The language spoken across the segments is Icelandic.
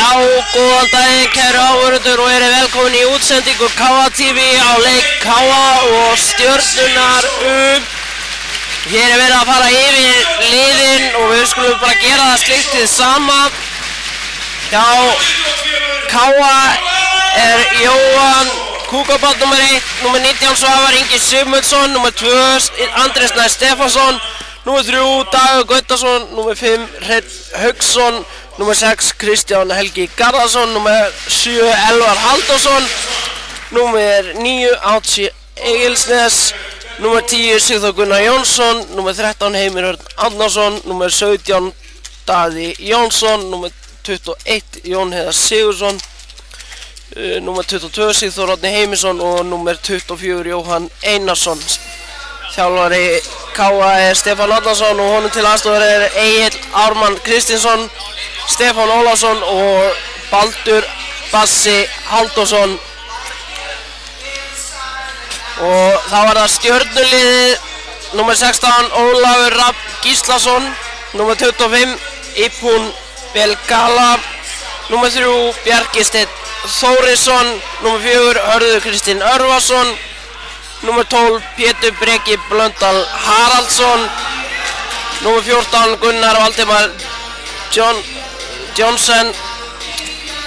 Já, góðan daginn kæru áhorfendur og verið velkomin í útsendingu KA TV á leik KA og Stjörnunnar Hér verið að fara yfir liðin og við skulum bara gera það slikt hið sama. Já, KA Jóhann Kúkabarn nr. 1, nr. 19 Svavar Ingi Sigmundsson, nr. 2 Andrés Snær Stefánsson, nr. 3 Dagur Gautason, nr. 5 Hreinn Hauksson, nr. 6 Kristján Helgi Garðarsson, nr. 7 Elvar Halldórsson, nr. 9 Átsi Egilsnes, nr. 10 Sigþór Gunnar Jónsson, nr. 13 Heimir Örn Árnason, nr. 17 Daði Jónsson, nr. 21 Jón Heiðar Sigurðsson, nr. 22 Sigþór Árni Heimisson og nr. 24 Jóhann Einarsson. Þjálfari KA Stefán Árnason og honum til aðstofar Egill Ármann Kristinsson, Stefán Ólafsson og Baldur Bassi Halldórsson. Og þá var það Stjörnuliðið, nr. 16 Ólafur Rafn Gíslason, nr. 25 Ipun Belgala, nr. 3 Bjarki Steinn Þórisson, nr. 4 Hörður Kristinn Örvarsson, nr. 12 Pétur Breki Blöndal Haraldsson, nr. 14 Gunnar Valdimar Johnsen,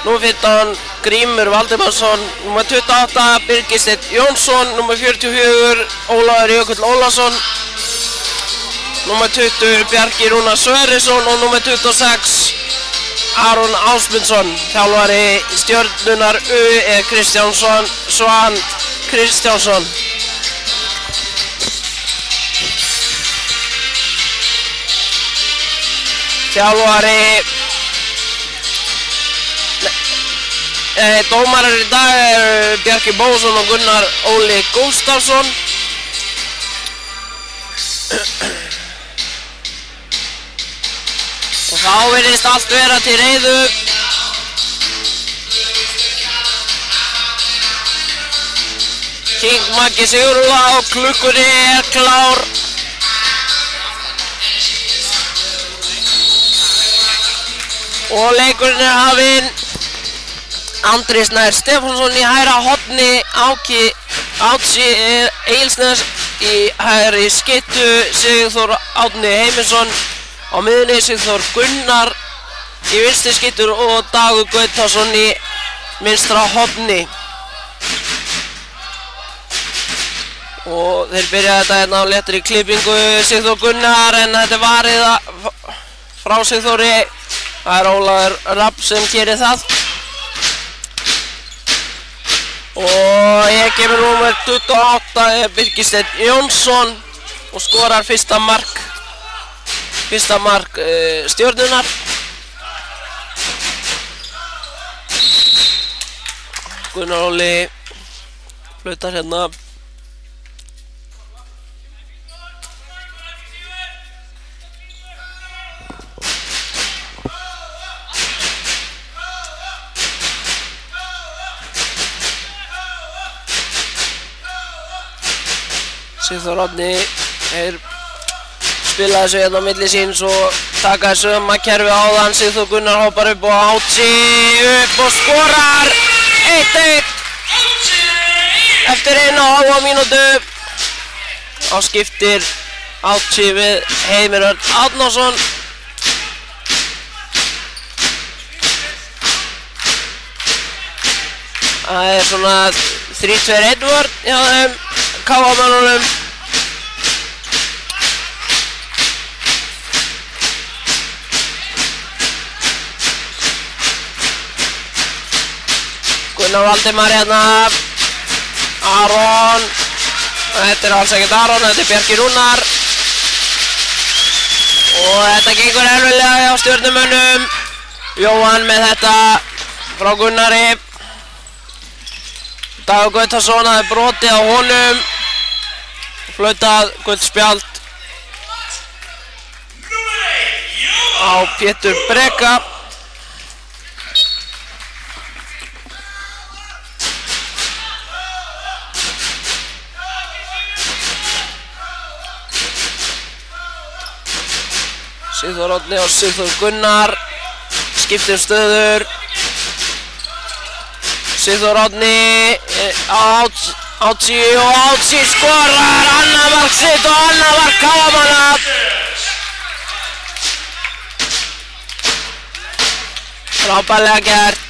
nr. 15 Grímur Valdimarsson, nr. 28 Birgir Steinn Jónsson, nr. 44 Ólafur Jökull Ólafsson, nr. 20 Bjarki Rúnar Sverrisson og nr. 26 Aron Ásmundsson. Þjálfari Stjörnunnar Kristján Svan Kristjánsson. Þjálfari dómarar í dag Bjarki Bósson og Gunnar Óli Gústafsson. Og þá virðist allt vera til reiðu. King Maggi Sigurða og klukkunni klár. Og leikurinn hafinn. Andrés Snær Stefánsson í hægra horni, Átsi Egilsnes í hægri skyttu, Sigþór Árni Heimisson á miðunni, Sigþór Gunnar í vinstri skyttur og Dagur Gautason í vinstra horni. Og þeir byrja þetta hérna á léttri klippingu, Sigþór Gunnar, en þetta er varið frá Sigþóri. Það er Ólafur Rafn sem gerir það. Og ég kemur númer 28 Birgir Steinn Jónsson og skorar fyrsta mark Stjörnunnar. Gunnar Óli flautar hérna. Sigþór Árni spila þessu hérna á milli síns og taka þessu kerfi áðan. Sigþór Gunnar hoppar upp og Átsi upp og skorar 1-1 eftir 1,5 mínútu. Á skiptir Átsi við Heimir Örn Árnason. Það er svona 3-2-1 vörn hjá þeim KA-mönnunum. Gunnar Valdimar hérna, Aron, þetta er alls ekkert Aron, þetta er Bjarki Rúnar. Og þetta gengur erfiðlega hjá Stjörnumönnum. Jóhann með þetta frá Gunnari. Dagur Gautason, það er brotið á honum. Flautað gult spjald á Pétur Breka. Sigþór Árni og Sigþór Gunnar skiptir stöður. Sigþór Árni Átsi og Átsi skorar annað mark sitt og annað mark KR-manna. Frábærlega gert.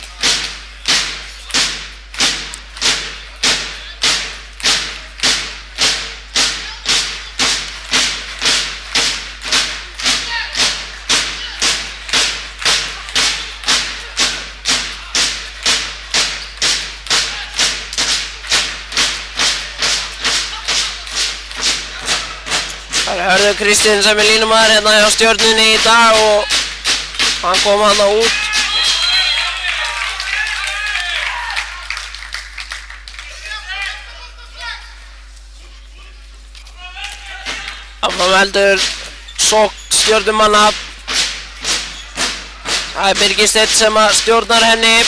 Það er Hörður Kristinn sem er línumaður hérna hjá Stjörnunni í dag og hann kom hana út. Áfram heldur sókn Stjörnumanna. Það er Birgir Steinn sem að stjórnar henni.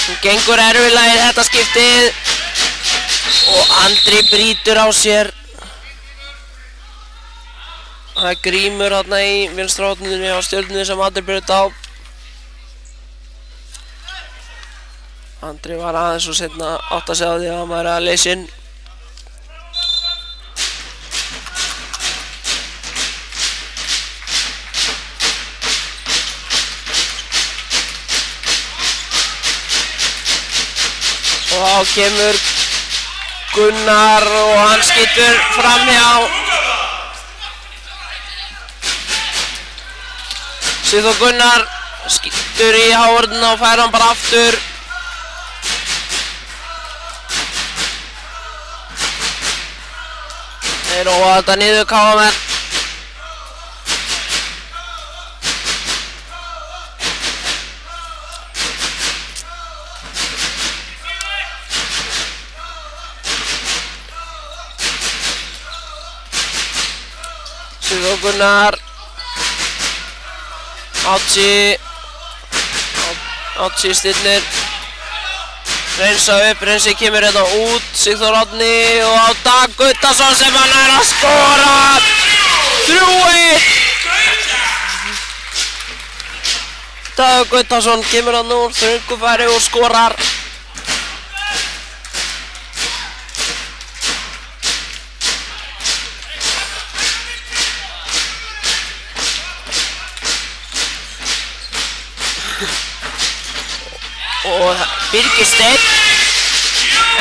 Hún gengur erfiðlega í þetta skiptið og Andri brýtur á sér. Það er Grímur hérna í vinstra horninu á Stjörnunni sem Andri braut á. Andri var aðeins og seinna átt að segja á því að hann væri að leysa inn. Og þá kemur Gunnar og hann skýtur framhjá. Sigþór Gunnar skýtur í háruna og fær hann bara aftur. Þeir róa þetta niður KR-menn. Sigþór Gunnar Átsi stillir reynsa upp, reynsi kemur hérna út Sigþór Árni og á Dag Gutason sem hann er að skora 3-1. Dag Gutason kemur hann úr þröngufæri og skorar. Og Birgir Steinn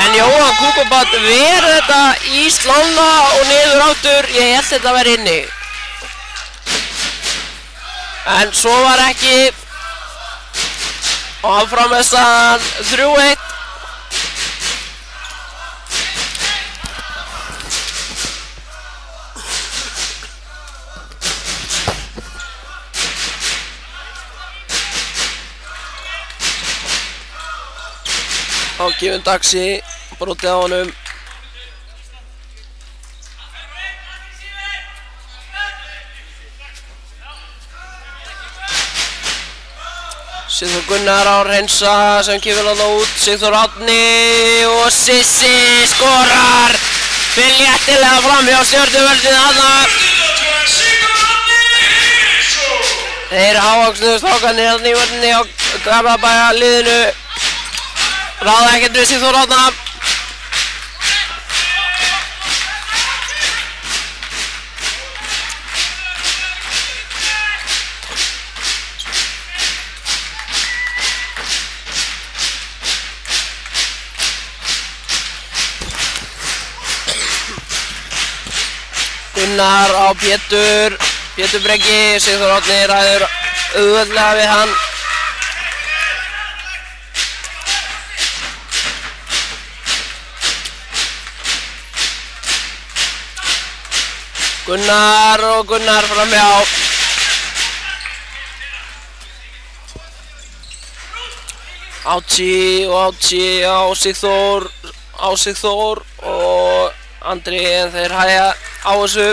en Jóhann Kúkubát ver þetta í slána og niður áttur. Ég held þetta að vera inni en svo var ekki og áfram með staðan 3-1. Þá kemur Daxi, brotið á honum. Sigþór Gunnar á reynsa sem kemur hann út. Sigþór Árni og Sissi skorar. Fyrir léttilega fram hjá Stjörnuvörðinu þarna. Þeir hávaxnu strákarnir hérna í vörðinni á Garðabæja liðinu. Ráða ekkert við Sigþór Árna. Gunnar á Pétur Breki, Sigþór Árni ræður auðveldlega við hann. Gunnar og Gunnar framhjá. Átsi og Átsi á Sigþór og Andri en þeir hægja á þessu.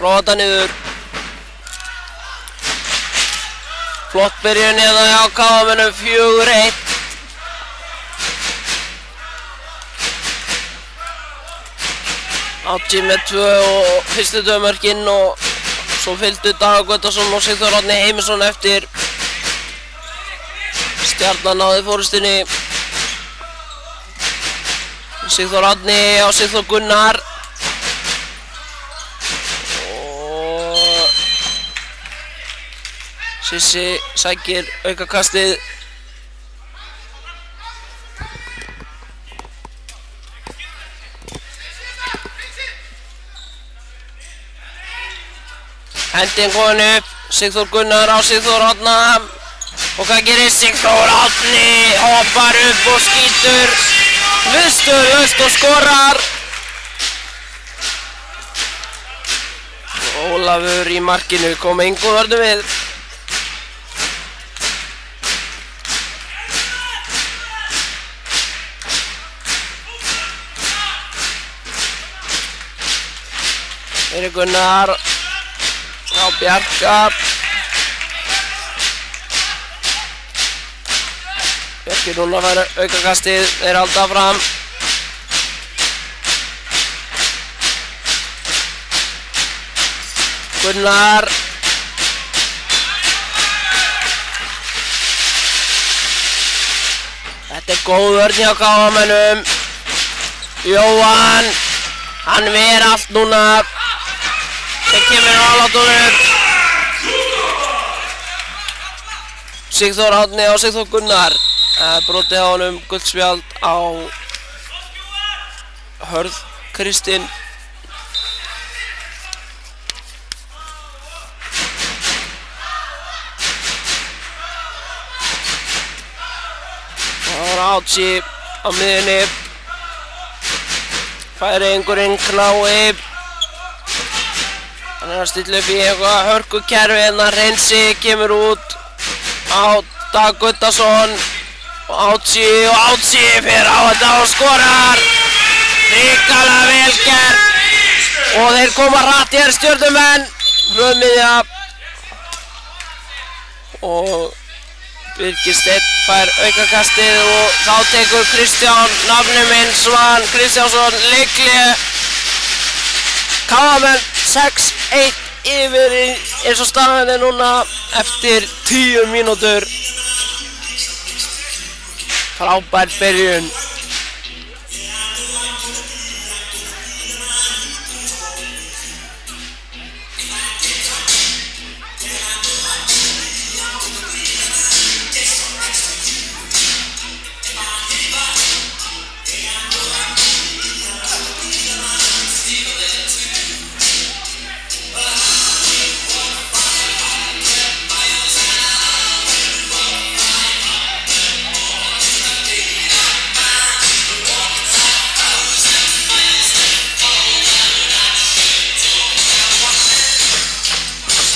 Róa þetta niður. Flott byrjun hérna hjá KR-mönnum 4-1. Átsi með 2 og fyrstu 2 mörkin og svo fylgdu Dag Gutason og Sigþór Árni Heimisson eftir. Stjarnan náði fórustunni. Sigþór Árni á Sigþór Gunnar. Og Sissi sækir aukakastið. Hendin komin upp. Sigþór Gunnar á Sigþór Árna. Og hvað gerir Sigþór Árni? Hoppar upp og skýtur viðstöðulaust og skorar. Ólafur í markinu kom engu vörðu við. Eirík Gunnar á Bjarka. Bjarki núna fær aukakastið, þeir halda fram. Gunnar. Þetta góð vörn hjá KA-mönnum. Jóhann, hann ver allt núna. Það kemur á álátunum. Sigþór Árni á Sigþór Gunnar. Brotið á honum guldspjald á Hörð Kristinn. Það var Átsi á miðjunni. Færeyingurinn Knái. Hann að stilla upp í eitthvað hörkukerfi en að Reynsi kemur út á Dag Guddason. Og Átsi fyrir á þetta og skorar. Hrikalega vel gert. Og þeir koma hratt hér Stjörnumenn. Hlöðmiðja. Og Birgir Steinn fær aukakastið og þá tekur Kristján, nafni minn Svan Kristjánsson, leikli. KA-menn 6-1 yfir eins og staðan núna eftir 10 mínútur. Frábær byrjun.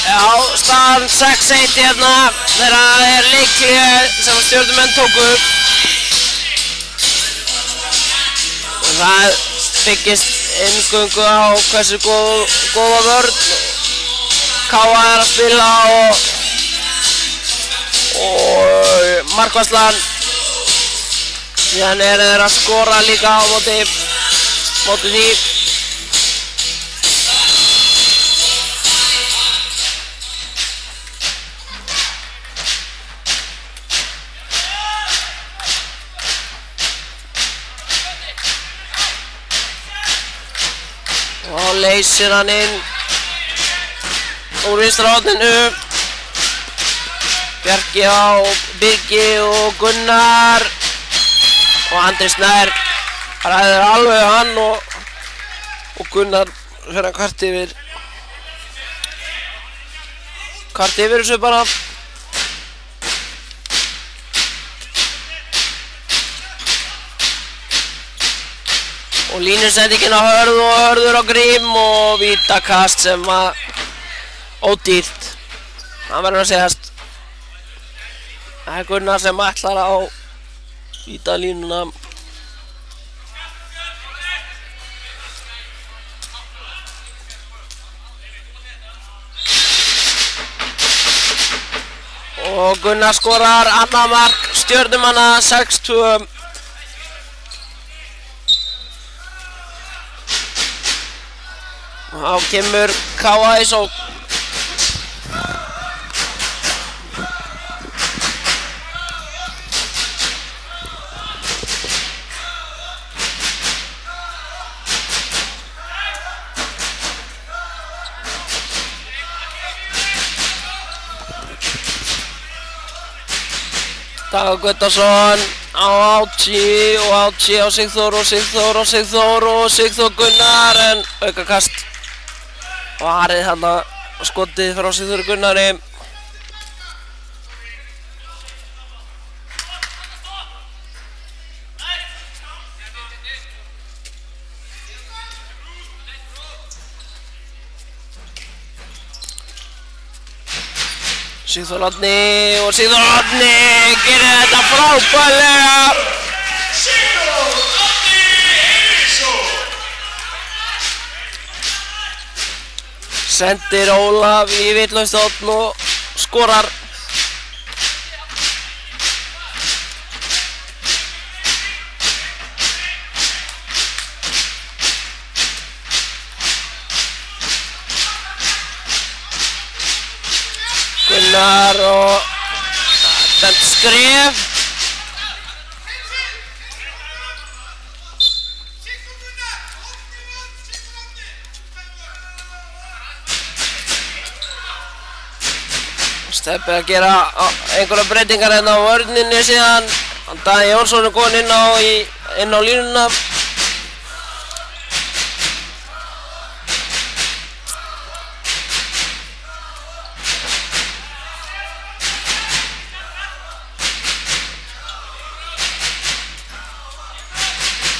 Já, staðan 6-1 hérna þegar það er leikli sem Stjörnumenn tóku upp. Og það byggist eingöngu á hversu góða vörn KA er að spila og markvarslan. Síðan er þeir að skora líka á móti því. Og leysir hann inn úr vinstra horninu. Bjarki á Birgi og Gunnar. Og Andri Snær ræður alveg hann og Gunnar fyrir hann kvart yfir þessu bara. Og línusendingin á Hörð og Hörður á Grím og vítakast sem var ódýrt. Það verður að segjast. Það er Gunnar sem ætlar á vítalínuna. Og Gunnar skorar annað mark Stjörnumanna 6-2. Þá kemur KA í sókn. Dagur Guttormsson á Áki og Áki á Sigþór og Sigþór og Sigþór og Sigþór Gunnar en aukakast. Varið þarna skotið frá Sigþór Gunnari. Sigþór Árni og Sigþór Árni gerir þetta frábærlega. Sendir Ólaf í vitlaust horn og skorar. Gunnar og dæmt skref. Steppi að gera einhverja breytingar hérna á vörninni síðan. Daði Jónsson er komin inn á línuna.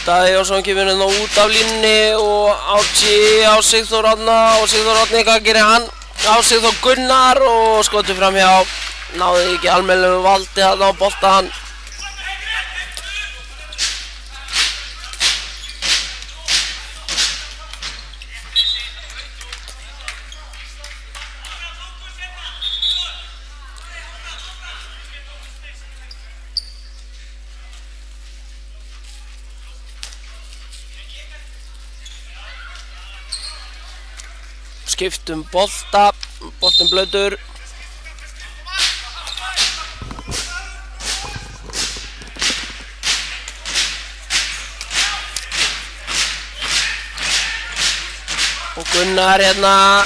Daði Jónsson kemur hérna út af línni og Áki á Sigþór Árna og Sigþór Árni, hvað gerir hann? Á Sigþór Gunnar og skotur framhjá. Náði ekki almennilegu valdi þarna á boltann. Skiptum bolta, boltin blautur. Og Gunnar hérna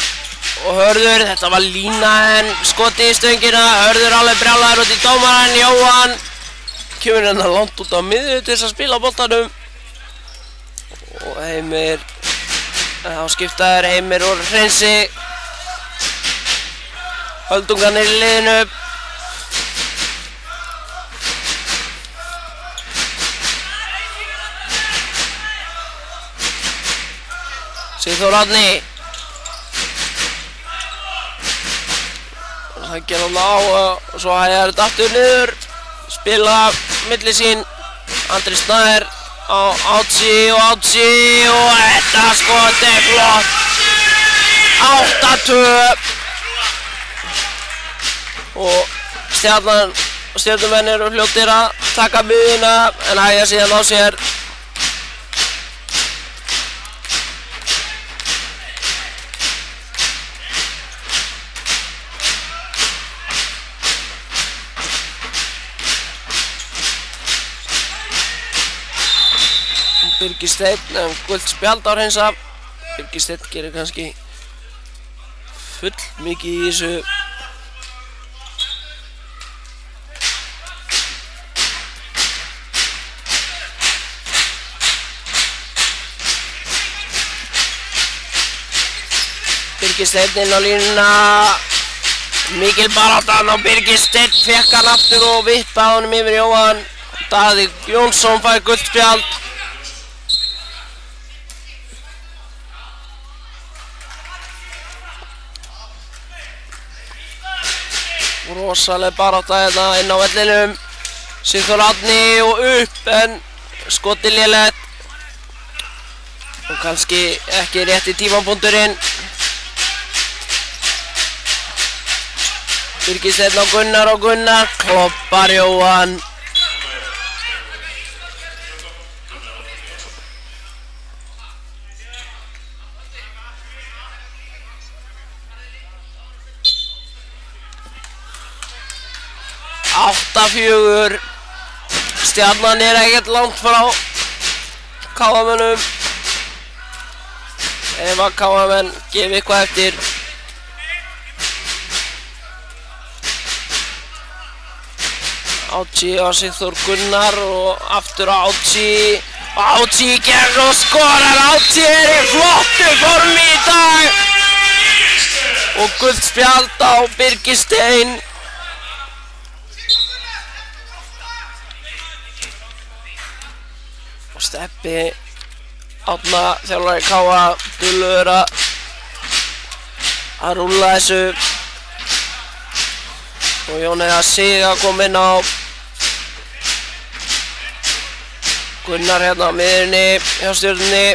og Hörður, þetta var lína en skoti í stöngina. Hörður alveg brjálaður út í dómarann. Jóhann kemur hérna langt út á miðju til þess að spila boltanum. Og Heimir, þá skiptaður Heimir og Hreinsi. Höldungarnir í liðinu. Sigþór Árni. Það gerði hann á og svo hægir þetta aftur niður. Spila milli sín. Andri Snær á Áki og þetta skot er flott. 8-2 og stjörnumenn eru fljótir að taka miðjuna en hægja síðan á sér. Birgir Steinn, gult spjald á Hreinsa. Birgir Steinn gerir kannski full mikið í þessu. Birgir Steinn inn á línuna. Mikil baráttan og Birgir Steinn fekk hann aftur og vippaði honum yfir Jóhann. Daði Jónsson fær gult spjald. Rosaleg barátta hérna inn á vellinum. Sigþór Árni og upp en skotið lélegt og kannski ekki rétt í tímapunkturinn. Birgir Steinn á Gunnar og Gunnar kloppar Jóhann. Átta 4. Stjarnan er ekkert langt frá KM-unum. Ef að KM-menn gefi eitthvað eftir. Áchi á Sigþór Gunnar og aftur Áchi. Áchi í gegn og skorar. Áchi í flottu formi í dag. Og gult spjald á Birgi Stein. Og Steppi Árna, þjálfari KA, duglegur að rúlla þessu. Og Jón Heiðar Sig að koma inn á. Gunnar hérna á miðjunni hjá Stjörnunni.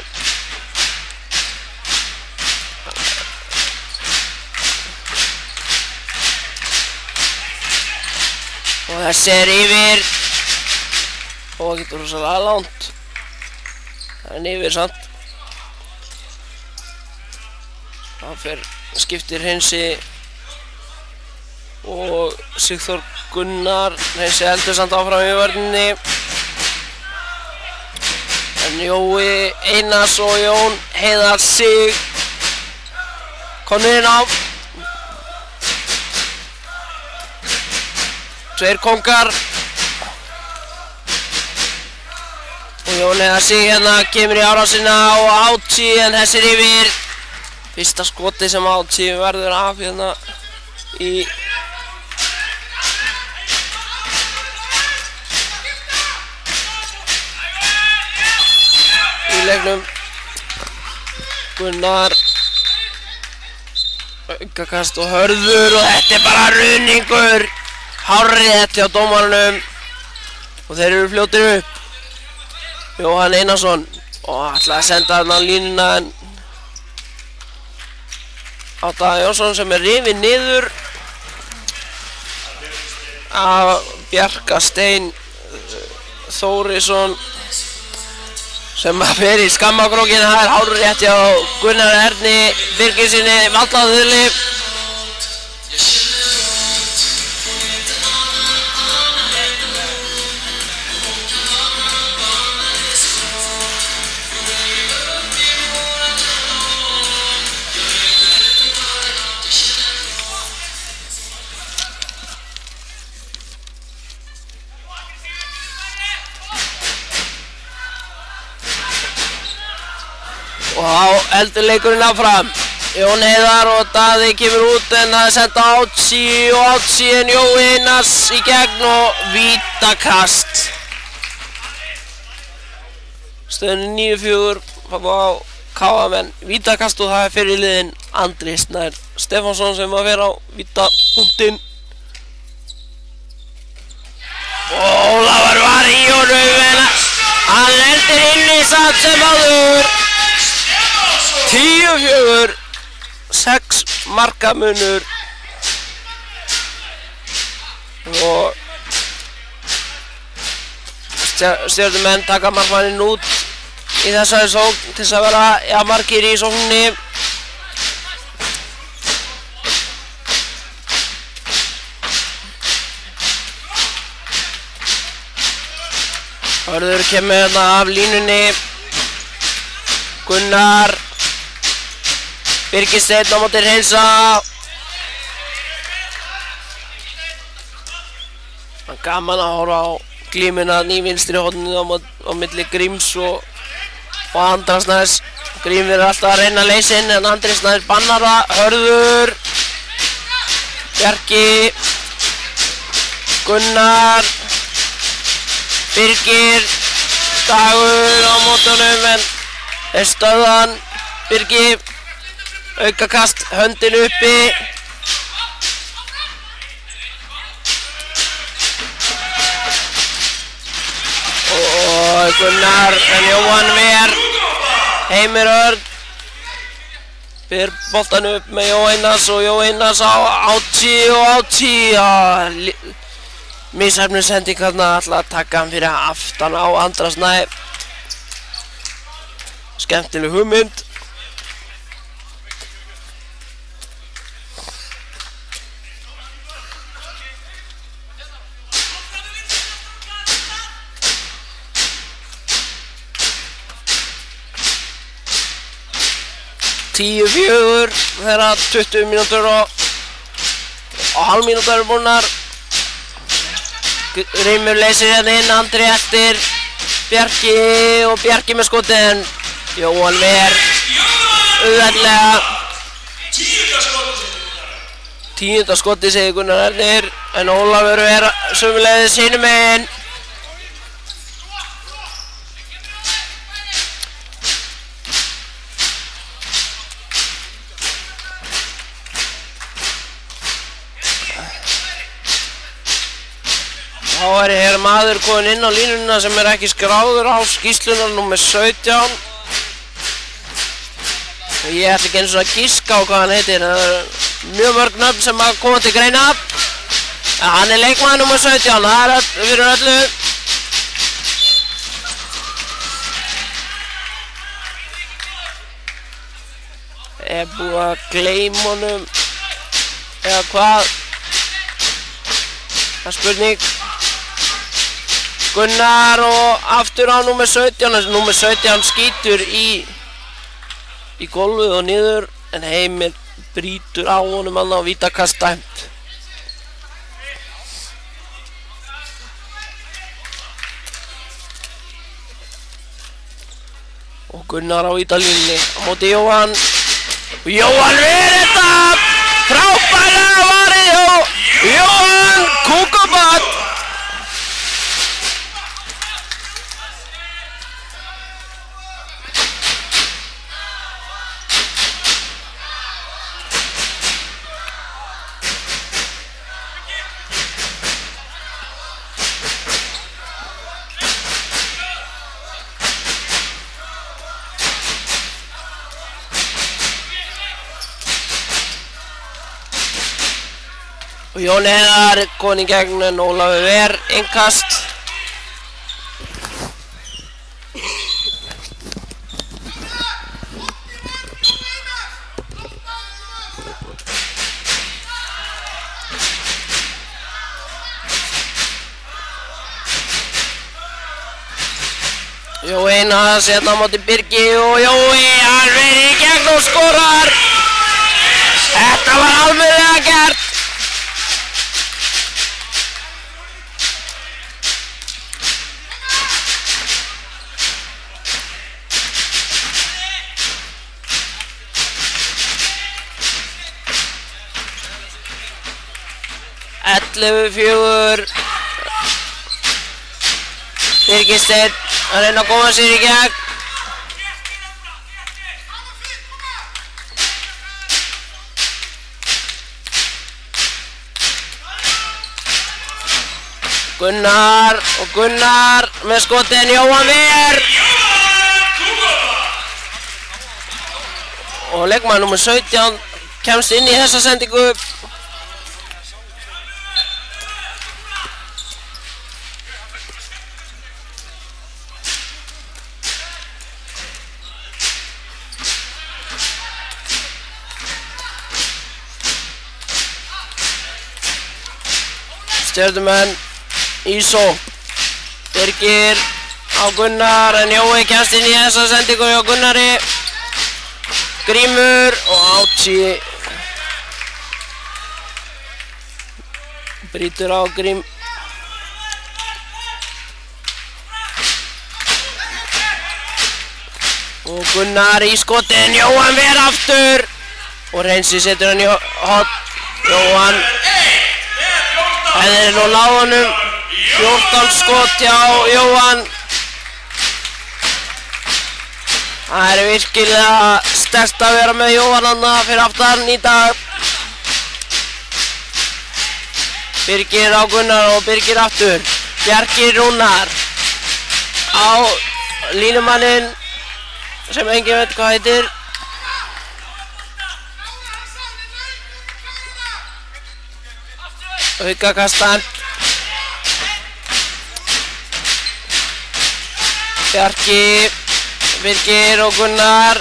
Og þessi yfir. Og það getur rosalega langt. Það yfir samt. Það skiptir Hreinsi og Sigþór Gunnar. Hreinsi heldur samt áfram í vörninni. En Jói Einars og Jón Heiðar Sig komnir inn á. Tveir kongar. Og Jón Heiðar Sig hérna kemur í árásina og Áchi en þessir yfir. Fyrsta skoti sem Áchi verður af hérna í leiknum. Gunnar aukakast og Hörður og þetta bara ruðningur. Hárrétt hjá dómaranum og þeir eru fljótir upp. Jóhann Einarsson og ætlaði að senda hann á línuna en Átta Jónsson sem rifinn niður af Bjarka Stein Þórisson sem fer í skammakrókinn. Það hárrétt hjá Gunnar Erni Birgissyni Vallaðili. Og þá heldur leikurinn áfram. Jón Heiðar og Daði kemur út en það senda Áchi og Áchi en Jói Einars í gegn og vítakast. Stöðunni 9-4 á KA-menn vítakast og það fyrir liðin Andri Snær Stefánsson sem að vera á vítapunktinn. Og Ólafur var í honum en hann heldur inni samt sem áður. 10-4, 6 marka munur og Stjörnumenn taka markmanninn út í þessari sókn til þess að vera margir í sókninni. Hörður kemur hérna af línunni. Gunnar Birgir Steinn á móti Hreinsa. Það er gaman að horfa á glímuna í vinstri horninu á milli Gríms og Andra Snæs. Grímur er alltaf að reyna að leysa inn en Andri Snæs bannar það. Hörður Bjarki Gunnar Birgir Dagur á mótunum en þeir stöðan. Birgi aukakast, höndin uppi og Gunnar en Jóhann ver. Heimir Örn ber boltan upp með Jó Einars og Jó Einars á Áchi og Áchi misheppnuð sending þarna, ætla að taka hann fyrir aftan á Andra Snæ. Skemmtileg hugmynd. Tíu fjögur þegar 20 mínútur og hálf mínútur eru búinnar. Grímur leysir hérna inn, Andri eftir Bjarki og Bjarki með skotið en Jóhann ver auðveldlega 10. skotið segir Gunnar Ernir en Ólafur ver sömuleiðis hinum megin. Þá hér maður komin inn á línuna sem ekki skráður á skýrsluna númer 17. Og ég ætla ekki eins og að giska á hvað hann heitir. Það mjög mörg nöfn sem að koma til greina. Hann leikmaður númer 17, það fyrir öllu. Búið að gleyma honum eða hvað? Það spurning. Gunnar og aftur á númer 17, númer 17 skýtur í gólfið og niður en Heimir brýtur á honum annað og vítakast dæmt. Og Gunnar á vítalínunni á móti Jóhann og Jóhann við þetta frábærlega varið og Jóhann Kúkabat. Og Jón Heiðar komin í gegn en Ólafur ver innkast. Jói Einars hérna á móti Birgi og Jói hann ver í gegn og skorar. Þetta var alveg gert. Birgir Steinn að reyna að koma sér í gegn. Gunnar og Gunnar með skotin Jóhann ver. Og leikmaður númer 17 kemst inn í þessa sendingu. Stjörnumenn í sókn. Birgir á Gunnar en Jói kemst inn í þessa sendingu hjá Gunnari. Grímur og Átsi brýtur á Grím. Og Gunnar í skotin, Jóhann ver aftur og Reynsi setur hann í hot. Jóhann hefði nú lág honum 14 skot hjá Jóhann. Það virkilega sterkt að vera með Jóhann hann fyrir aftan í dag. Birgir á Gunnar og Birgir aftur. Bjarki Rúnar á línumanninn sem enginn veit hvað heitir. Aukakastan. Bjarki, Birgir og Gunnar.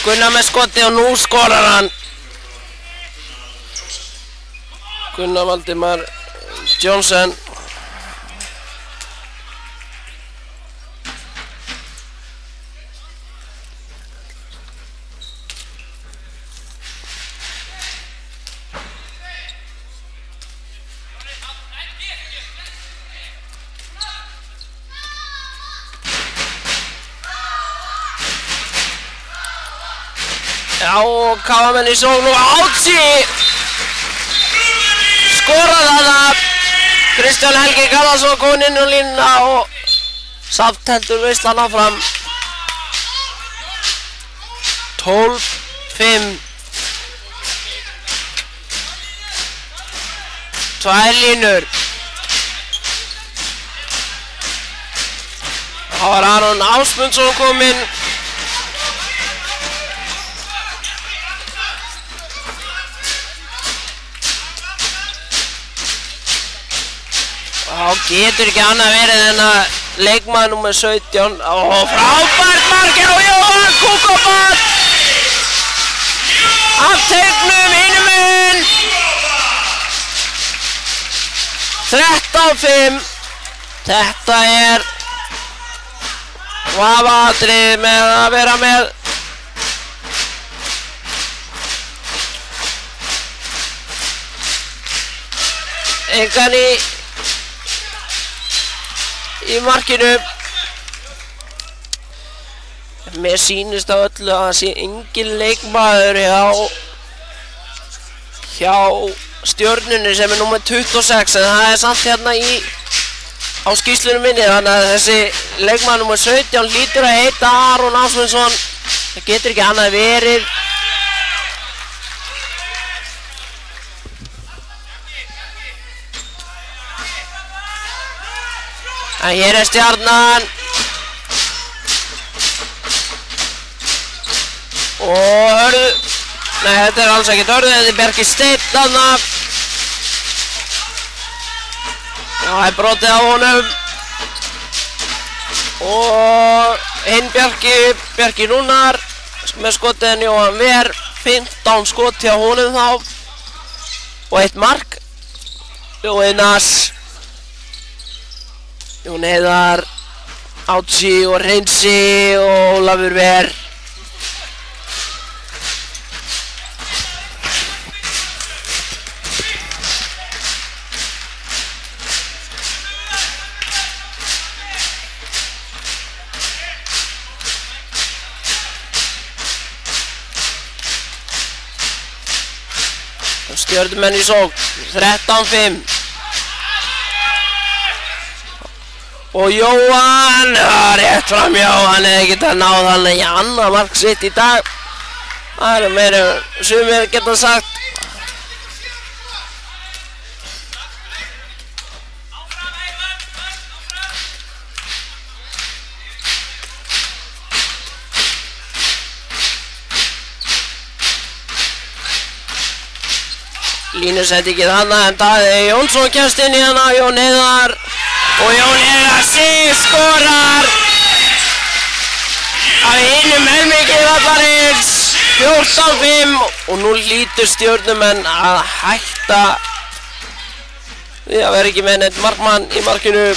Gunnar með skoti og nú skorar hann. Gunnar Valdimar Jónsson. Já, og Káamenn í sókn og Átsi skorar þarna. Kristján Helgi Garðarsson kominn inn á línuna og samt heldur veislan áfram. 12-5. 2 línur. Það var Aron Ásmundsson kominn. Þá getur ekki annað verið en að leikmaður númer 17 og frábært mark á Jóhann Kukobat af teignum hinum megin. 13-5. Þetta er vafaatriði með að vera með engan í markinu. Mér sýnist á öllu að það sé engin leikmaður hjá Stjörnunni sem er númer 26, en það er samt hérna á skýrslunum minni, þannig að þessi leikmaður númer 17 lítur að heita Aron Ásmundsson. Það getur ekki annað verið. En hér er Stjarnan og Hörðu, nei þetta er alls ekkert Hörðu, þetta er Bjarki Steinn þarna. Já, það er brotið á honum og hinn Bjarki Rúnar með skotið en Jóhann Ver, 15 skot hjá honum þá og 1 mark. Jón Heiðar, Átsi og Reynsi og Ólafur Ver. Stjörnumenn í sókn, 13-5. Og Jóhann, rétt fram Jóhann, hefði getað náð hann í annað mark sitt í dag. Það er meira sumir geta sagt. Línusettingin þarna en Daði Jónsson kemst inn í hana, Jón Heiðar. Og Jón Heiðar skorar af hinum helmingi vallarins, 14-5, og nú lítur Stjörnumenn að hætta við að vera ekki með neitt markmann í markinu.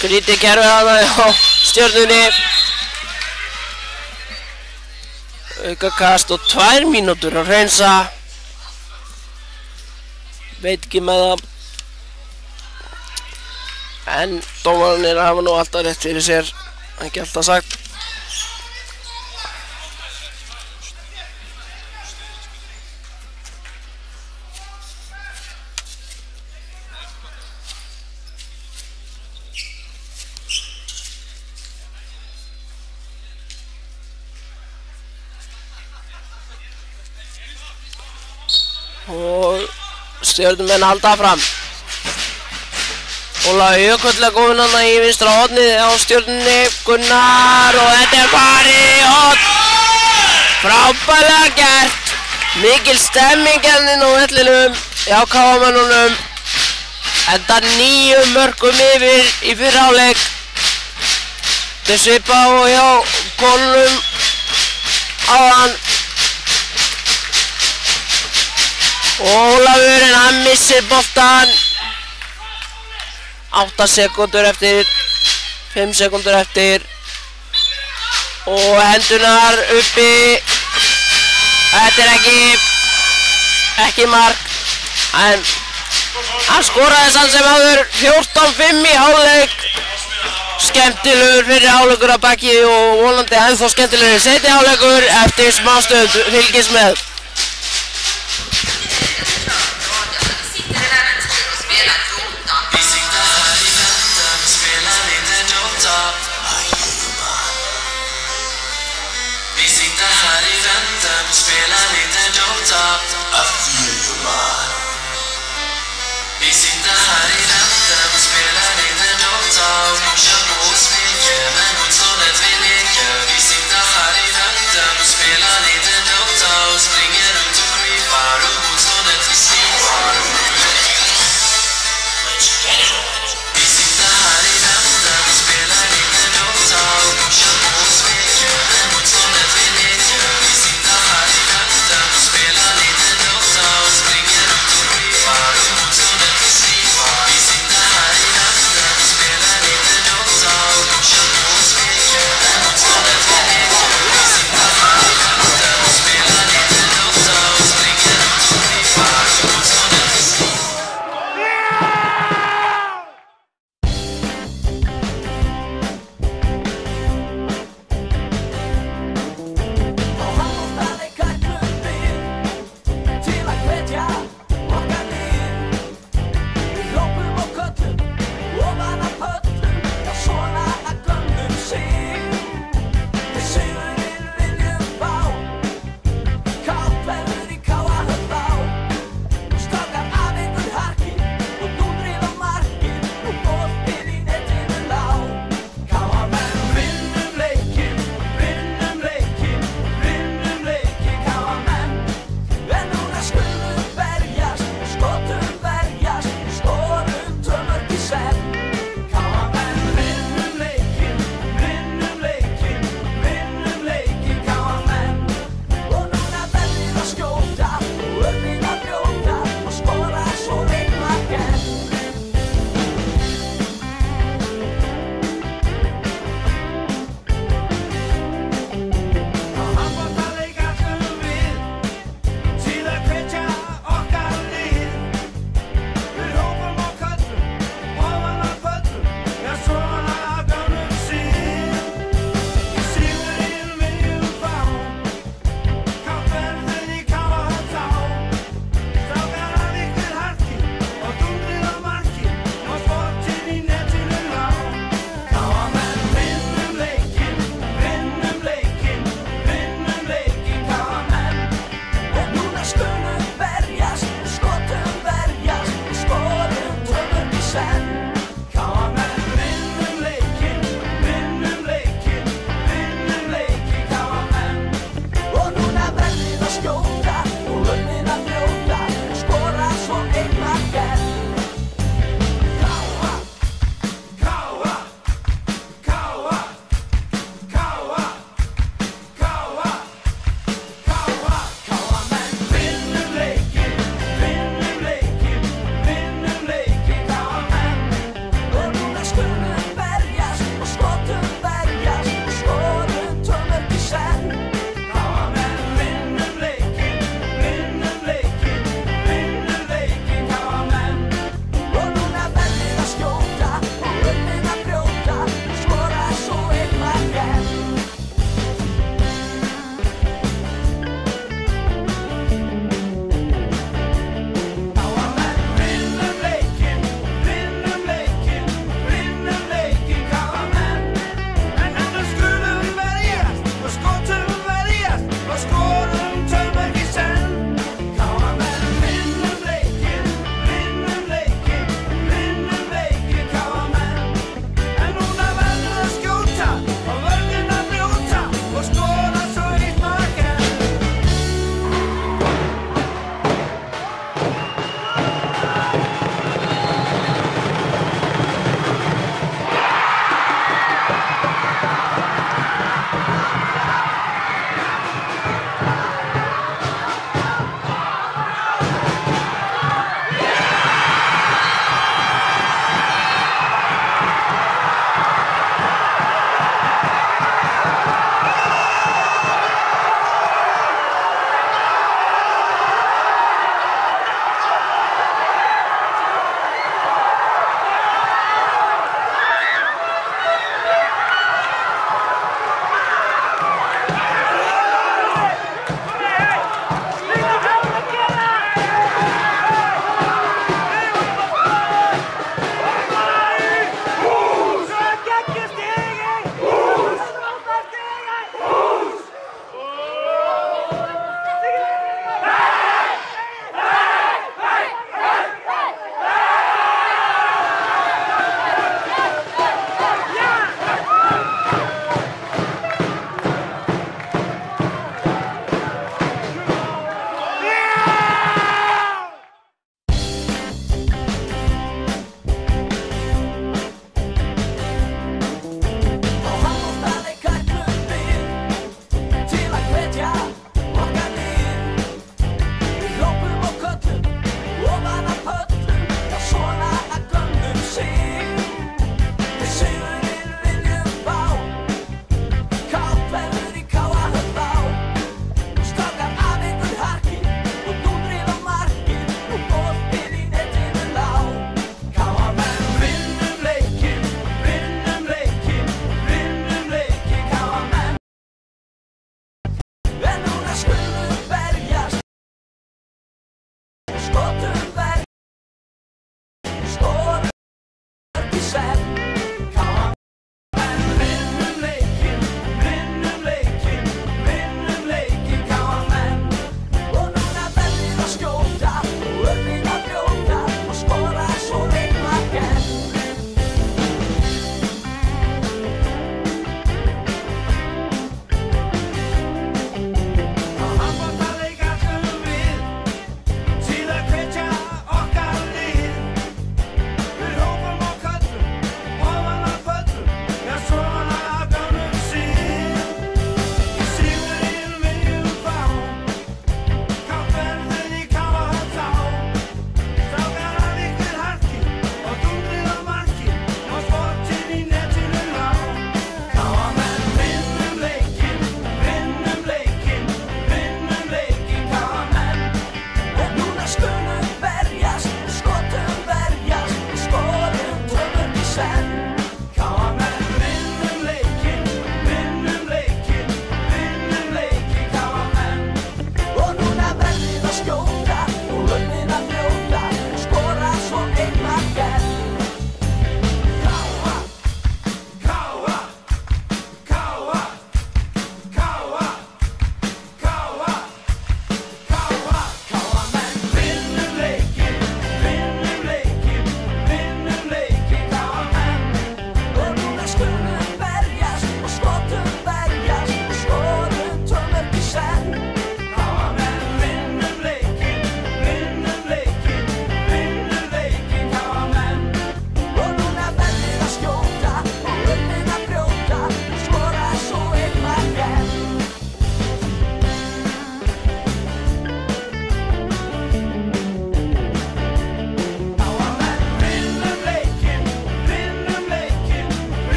Skrítið kerfið þarna hjá Stjörnunni. Aukakast og 2 mínútur að hreinsa. Veit ekki með það. En dómararnir hafa nú alltaf rétt fyrir sér. Ekki alltaf sagt. Og Stjörnumenn halda fram. Ólafur Jökull er kominn hana í vinstra hornið á Stjörnunni. Gunnar og þetta er farið í horn. Frábærlega gert. Mikil stemming hérna inn á vellinum hjá KA-mönnunum. Enda 9 mörkum yfir í fyrri hálfleik. Þetta er svipað og hjá konunum áðan. Ólafur, hann missir boltan. 8 sekúndur eftir, 5 sekúndur eftir. Og hendunar uppi. Þetta er ekki mark. En hann skoraði samt sem áður 14-5 í hálfleik. Skemmtilegur fyrir hálfleikur að baki og vonandi ennþá skemmtilegur seinni hálfleikur eftir smástund. Fylgist með.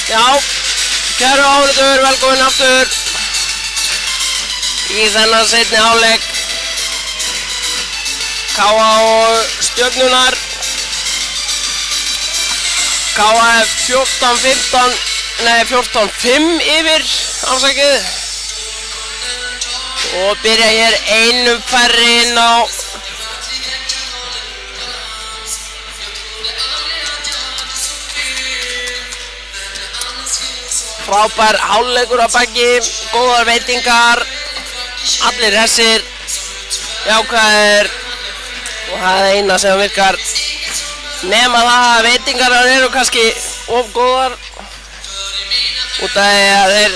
Já, kæru áhorfendur, velkomin aftur í þennan seinni hálfleik KA og Stjörnunnar. KA er 14-5 yfir, afsakið. Og byrja hér einum færri inn á frábær hálfleikur að baki, góðar veitingar, allir hressir, jákvæðir og það er eina sem virkar nema það að veitingarnar eru kannski of góðar út af því að þeir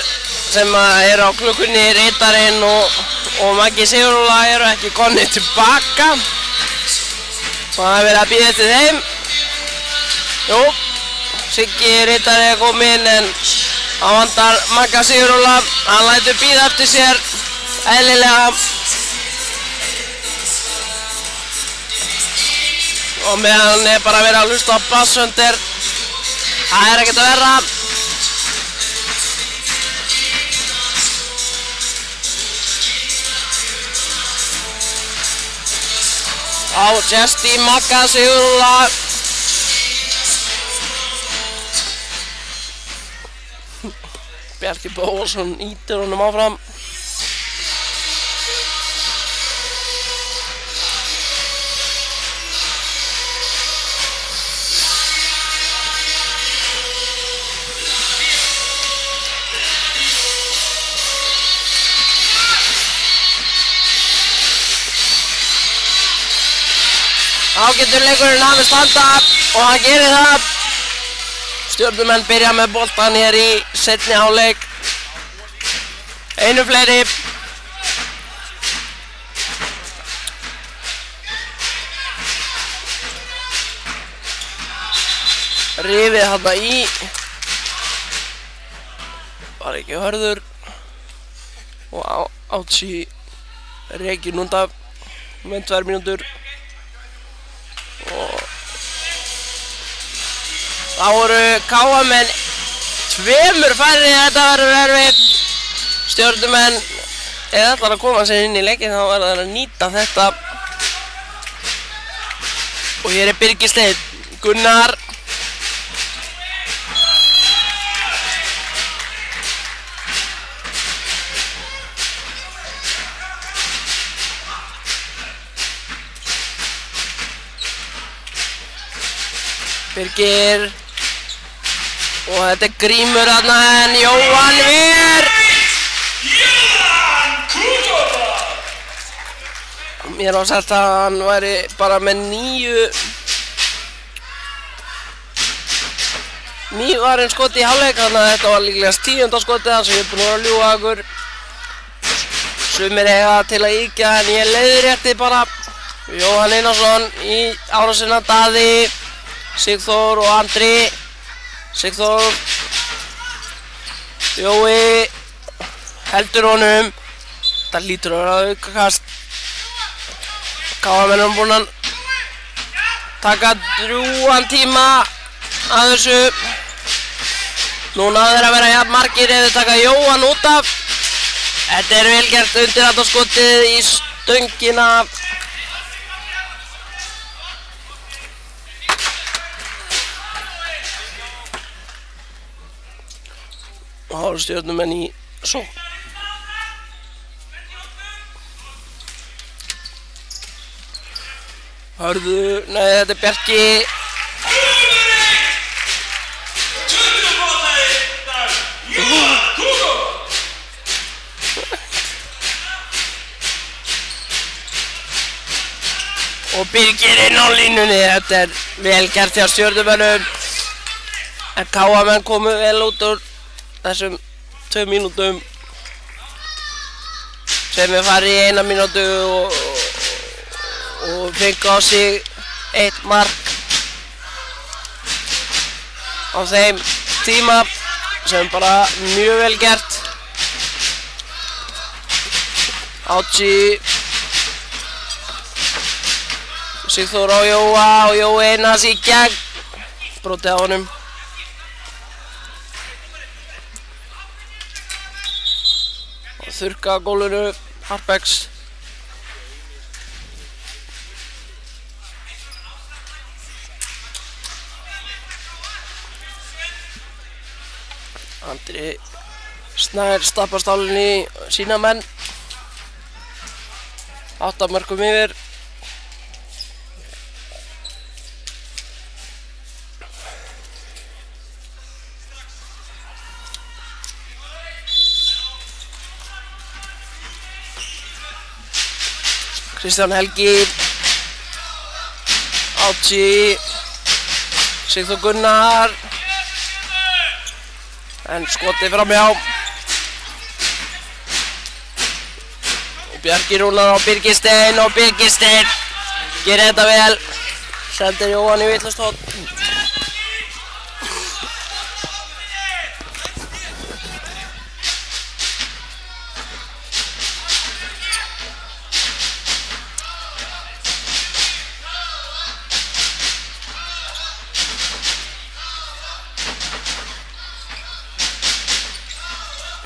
sem eru á klukkunni, Ritarinn og Maggi Sigurðarla eru ekki komnir tilbaka og það er verið að bíða eftir þeim. Jú, Siggi Ritari er kominn en hann vantar Magga Sigurðarla, hann lætur bíða eftir sér, eðlilega. Og meðan er bara verið að hlusta á basshundir, það er ekkert að verra. Á Jesti Magga Sigurðarla. Bjarki Bóðarsson ítir honum áfram. Ágætur leikurinn hafði standa og hann gerir það. Stjörnumenn byrja með boltan hér í seinni hálfleik. Einu fleiri. Rifið þarna í. Var ekki Hörður. Og Átsi rekin undan með 2 mínútur. Og það voru KA-menn 2 færri, þetta verður erfitt. Stjörnumenn eða ætlar að koma sér inn í leikinn, þá verður það að nýta þetta. Og hér er Birgir Steinn, Gunnar. Birgir og þetta er Grímur þarna en Jóhann Ver. Mér var sagt að hann væri bara með 9 varin skoti í hálfleik, þannig að þetta var líklegast 10. skotið hans og ég er búinn að vera að ljúga okkur. Sumir eiga til að ýkja en ég leiðrétti bara. Jóhann Einarsson í árásina, Daði, Sigþór og Andri. Sigþór, Jói heldur honum. Það lítur að vera aukakast. KA-menn búinn að taka drjúgan tíma að þessu. Núna þeir að vera jafn margir ef þeir taka Jóhann út af. Þetta er vel gert undirhandarskotið í stöngina. Og þá eru Stjörnumenn í sókn. Hörðu, nei þetta er Bjarki. Og Birgir inn á línunni, þetta er vel gert hjá Stjörnumönnum. En KA-menn komu vel út úr þessum 2 mínútum sem er farið í 1 mínútu og fengu á sig 1 mark á þeim tíma sem bara mjög vel gert. Átsi, Sigþór á Jóa og Jói Einars í gegn, brotið á honum. þurrka gólfinu, Harpex. Andri Snær stappar stálinn í sína menn. 8 mörkum yfir. Kristján Helgi, Átti, Sigþór Gunnar, en skotið framhjá. Og Bjarki Rúnar á Birgisteinn og Birgisteinn gerir þetta vel. Sendir Jóhann í vitlaust horn.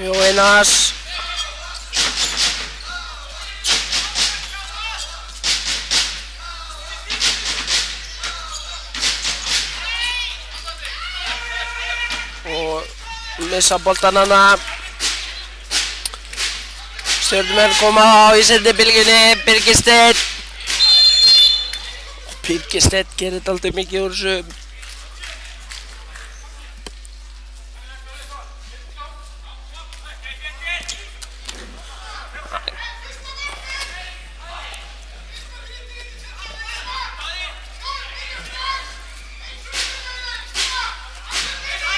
Jóhannas. Og missa boltan hana. Stjörnumenn koma á í seinni bylgjunni. Birgisteinn. Birgisteinn gerir þetta aldrei mikið úr þessu.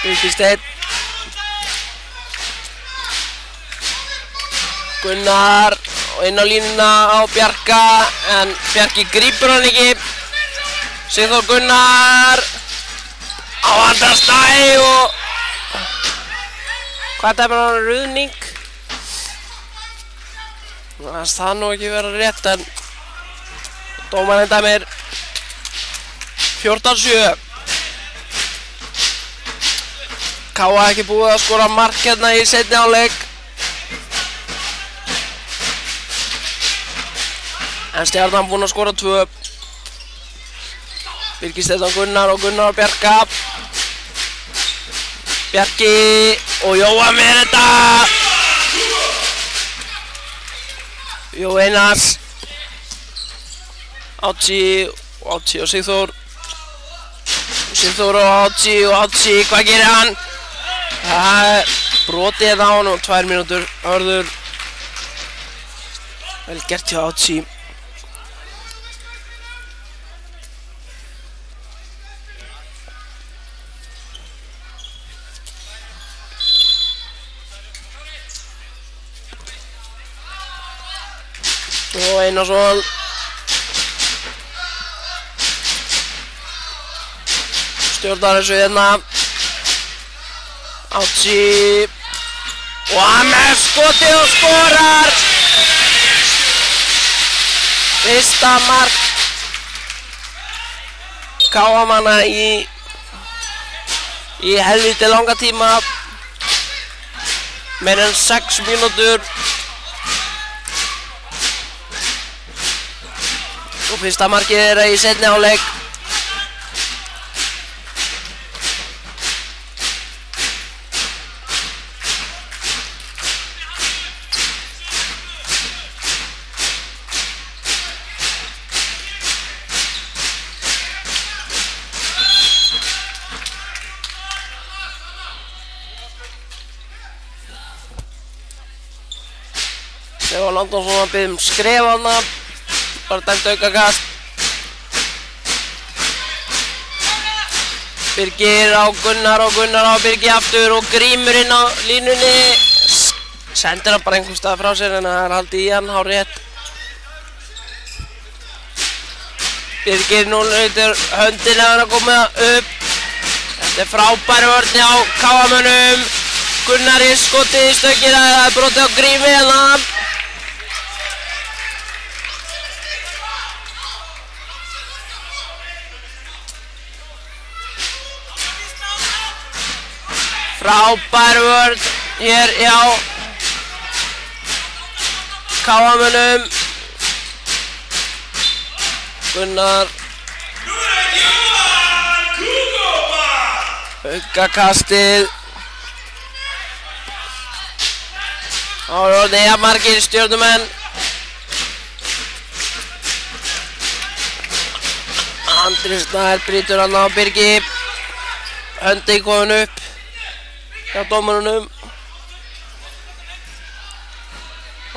Birgisteinn. Gunnar og inn á línuna á Bjarka, en Bjarki grípur hann ekki. Sigþór Gunnar á Andra Snæ og hvað dæmir hann ruðning? Það nú ekki vera rétt, en dómarinn dæmir 14-7. Káa ekki búið að skora mark hérna í seinni hálfleik. En Stjarnan búinn að skora 2. Birgisteinn Gunnar og Gunnar og Bjarka. Bjarki og Jóa með þetta. Jóhannas. Átti og Sigþór. Sigþór og Átti, hvað gerir hann? Það brotið hérna á hann og 2 mínútur. Hörður. Vel gert hjá Átti. Og Einarsson. Stjórnar þessu hérna. Átti. Og hann er skotið og skorar. Fyrsta mark Káamanna í helviti langa tíma. Meir en 6 mínútur. Og fyrsta markið er í seinni hálfleik. Stefán Antonsson að biðja skref hana. Bara dæmt aukakast. Birgir á Gunnar og Gunnar á Birgi aftur og Grímur inn á línunni. Sendir hann bara einhvers stað frá sér, en það er haldið í hann hárrétt. Birgir nú lautir höndin ef hann að koma upp. Þetta er frábæri vörn á Káamönnum. Gunnar í skotið í stöngina, það er brotið á Grími hérna. Frábær vörn hér, já. Káamönnum. Gunnar. Aukakastið. Það voru orðið jafn margir stjörnumenn. Andri Snær brýtur hann á Birgi. Höndi komin upp hjá dómarunum.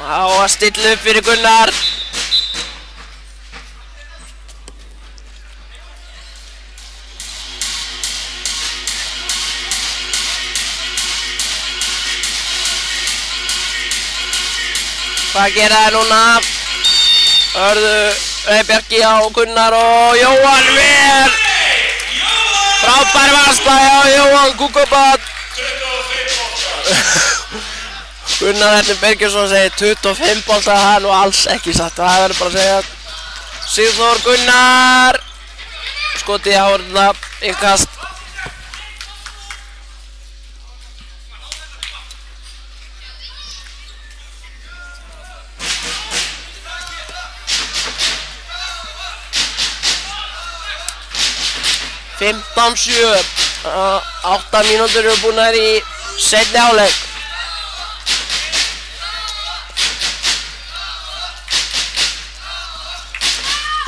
Á að stilla upp fyrir Gunnar. Hvað gera það núna? Bjarki á Gunnar og Jóhann vel. Frábær varsla hjá Jóhann Kukobat. Gunnar Erni Birgisson segir 25 bolta, það er nú alls ekki satt, það verður bara að segja. Sigþór Gunnar. Skotið á hornina, innkast. Fimmtán 7. 8 mínútur eru búnar í seinni hálfleik.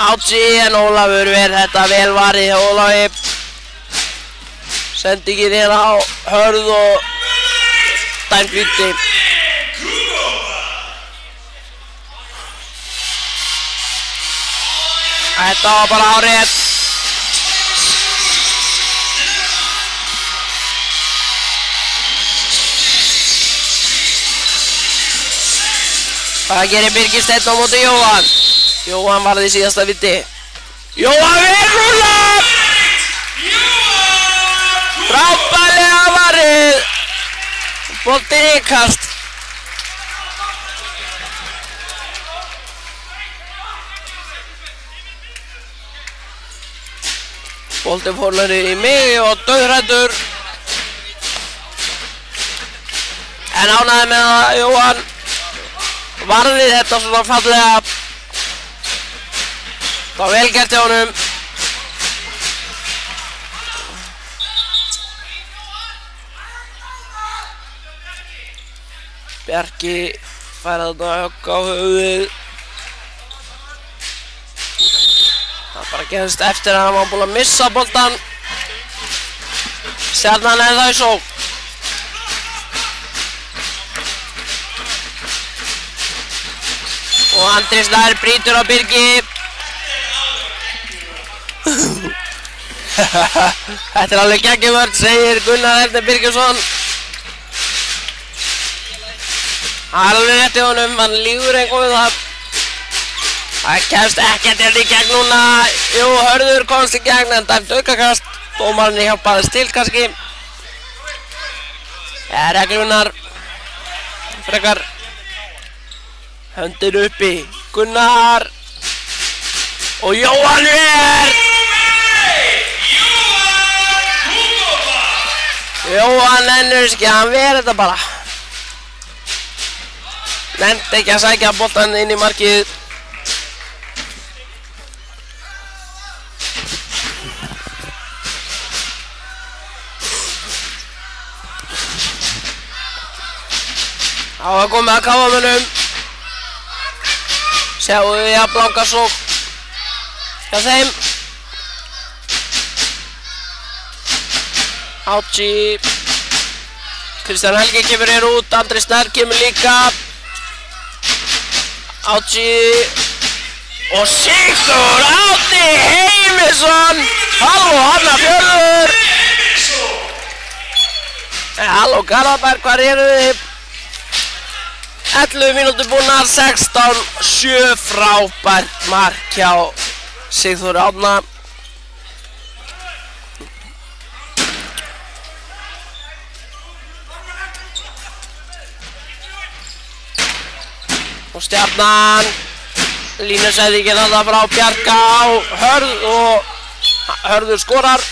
Átsi en Ólafur verður þetta vel varið hjá Ólafi. Sendingin hérna á Hörð og dæmt víti. Þetta var bara hárrétt. Hvað gerir Birgir Steinn á móti Jóhann? Jóhann varði síðasta viti. Jóhann vel rúlla! Frábærlega varið! Boltinn innkast. Boltinn fór í mig og dauðhræddur. En ánægði með að Jóhann varði þetta svona fallega. Það var vel gert hjá honum. Bjarki fær þarna högg á höfuðið. Það bara gerðist eftir að hann var búinn að missa boltan. Stjarnan er það í sókn. Og Andri Snær brýtur á Birgi. Þetta er alveg geggjumvörn, segir Gunnar Erni Birgisson. Það er alveg rétt í honum, hann lígur einhvern veginn það. Það kemst ekkert hérna í gegn núna. Jú, Hörður komst í gegn en dæmt aukakast. Dómarinn hjálpaðist til kannski. Reglunar frekar höndin uppi. Gunnar og Jóhann vel. Jóhann ennur ekki, hann verður þetta bara. Nefnt ekki að sækja boltan inn í markið. Það var komið að Káamönnum. Sjáum við að blanka sókn hjá þeim. Átsi. Kristján Helgi kemur hér út, Andri Snær kemur líka. Átsi. Og Sigþór Árni Heimisson. Halló Hafnarfjörður. Halló Garðabær, hvar eru þið? 11 mínútur búnar, 16-7, frábært mark hjá Sigþóri Árna. Og Stjarnan línusæðingin þarna frá Bjarka á Hörð og Hörður skorar.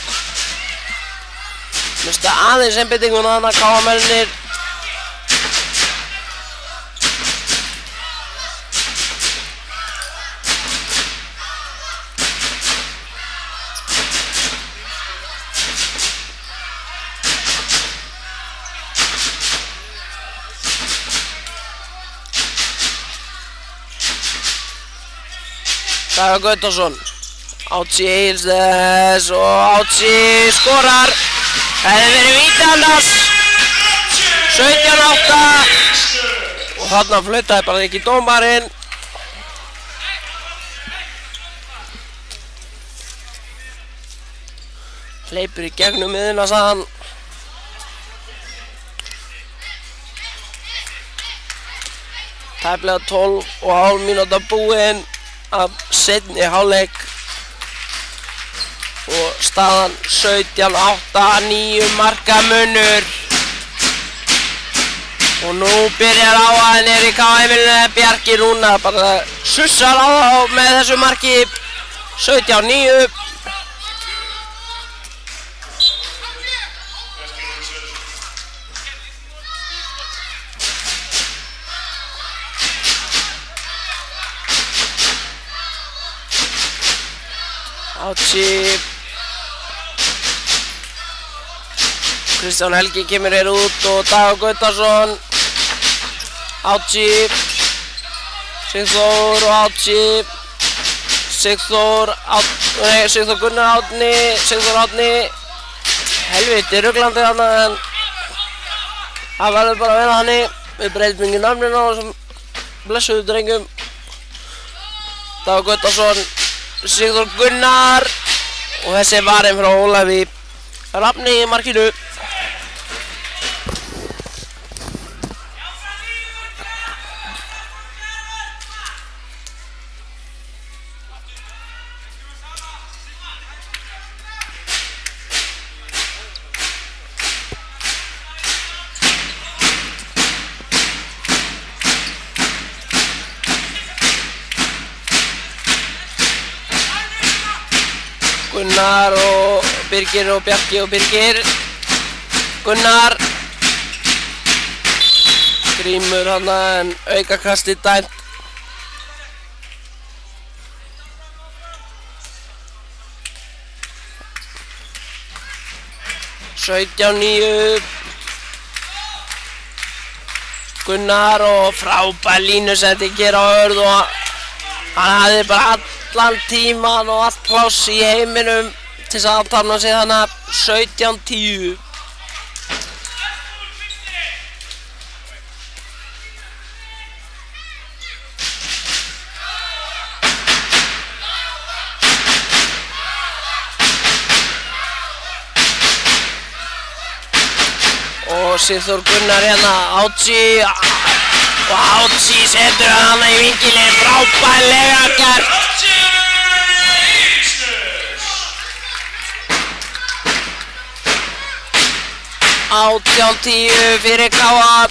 Mista aðeins einbeitinguna þarna, Káamennir. Dagur Gautason. Átsi Egilsnes og Átsi skorar. Það hefði verið víti annars. 17-8. Og þarna flautaði bara ekki dómarinn. Hleypur í gegnum miðuna, sagði hann. Tæplega 12,5 mínúta búinn af seinni hálfleik. Og staðan 17-8, 9 marka munur. Og nú byrjar á að hann í KM-inu Bjarki Rúnar bara sussar á með þessu marki. 17-9. Átsi Kristján Helgi kemur hér út og Dagur Gautason. Átsi Sigþór og Átsi Sigþór Gunnar Árni Sigþór Árni. Helviti ruglandi þarna en það verður bara að vera þannig. Við breytum ekki nafninu á þessum blessuðu drengum. Dagur Gautason, Sigþór Gunnar og þessi varinn frá Ólafi Rafni í markinu. Gunnar og Birgir og Bjarki og Birgir. Gunnar. Grímur hana en aukakasti dæmt. Sautján 9. Gunnar og frábær línusetti hér á Hörð og hann hafði bara allan tíman og allt pláss í heiminum til þess að aftafna sig þannig 17-10. Og Sigþór Gunnar hérna, Átsi og Átsi setur hana í vinkilinn, frábærlega gert. 18-10 fyrir KA.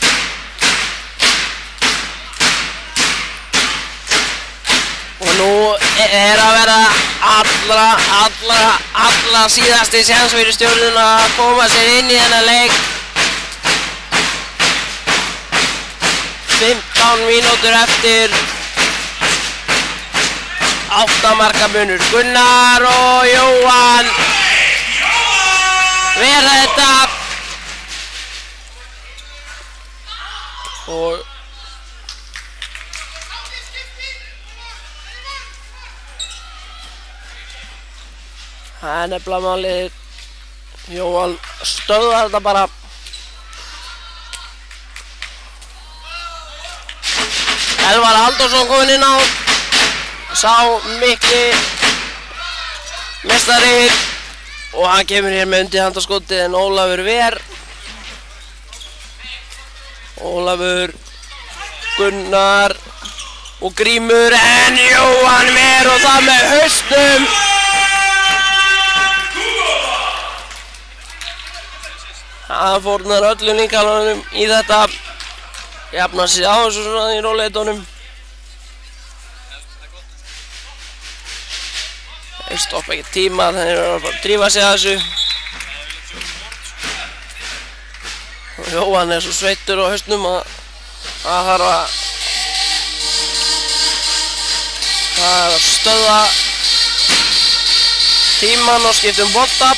Og nú er að vera allra síðasti séns fyrir Stjörnuna að koma sér inn í þennan leik. 15 mínútur eftir. 8 marka munur. Gunnar og Jóhann verða þetta. Og það er nefnilega málið. Jóhann stöðvar þetta bara. Elvar Halldórsson kominn inn á. Sá mikli meistari og hann kemur hér með undirhandarskotið en Ólafur ver. Ólafur, Gunnar og Grímur en Jóhann ver og það með haustum. Það fórnar öllum líkamannum í þetta. Jafnar sig á þessu svona í róleitunum. Þeir stoppa ekki tíma, þeir eru bara að drífa sig að þessu. Og Jóhann er svo sveittur á hausnum að það þarf að stöðva tíman og skipta bolta.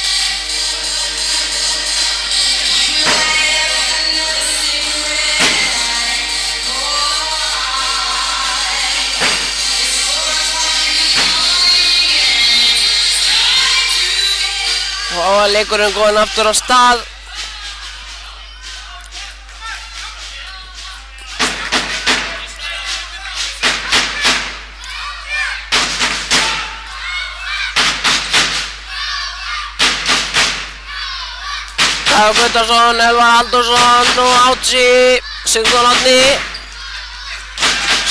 leikurinn góðinn aftur á stað. Dagur Gutarsson, Elvar Halldórsson og Átsi, Sigþór Árni.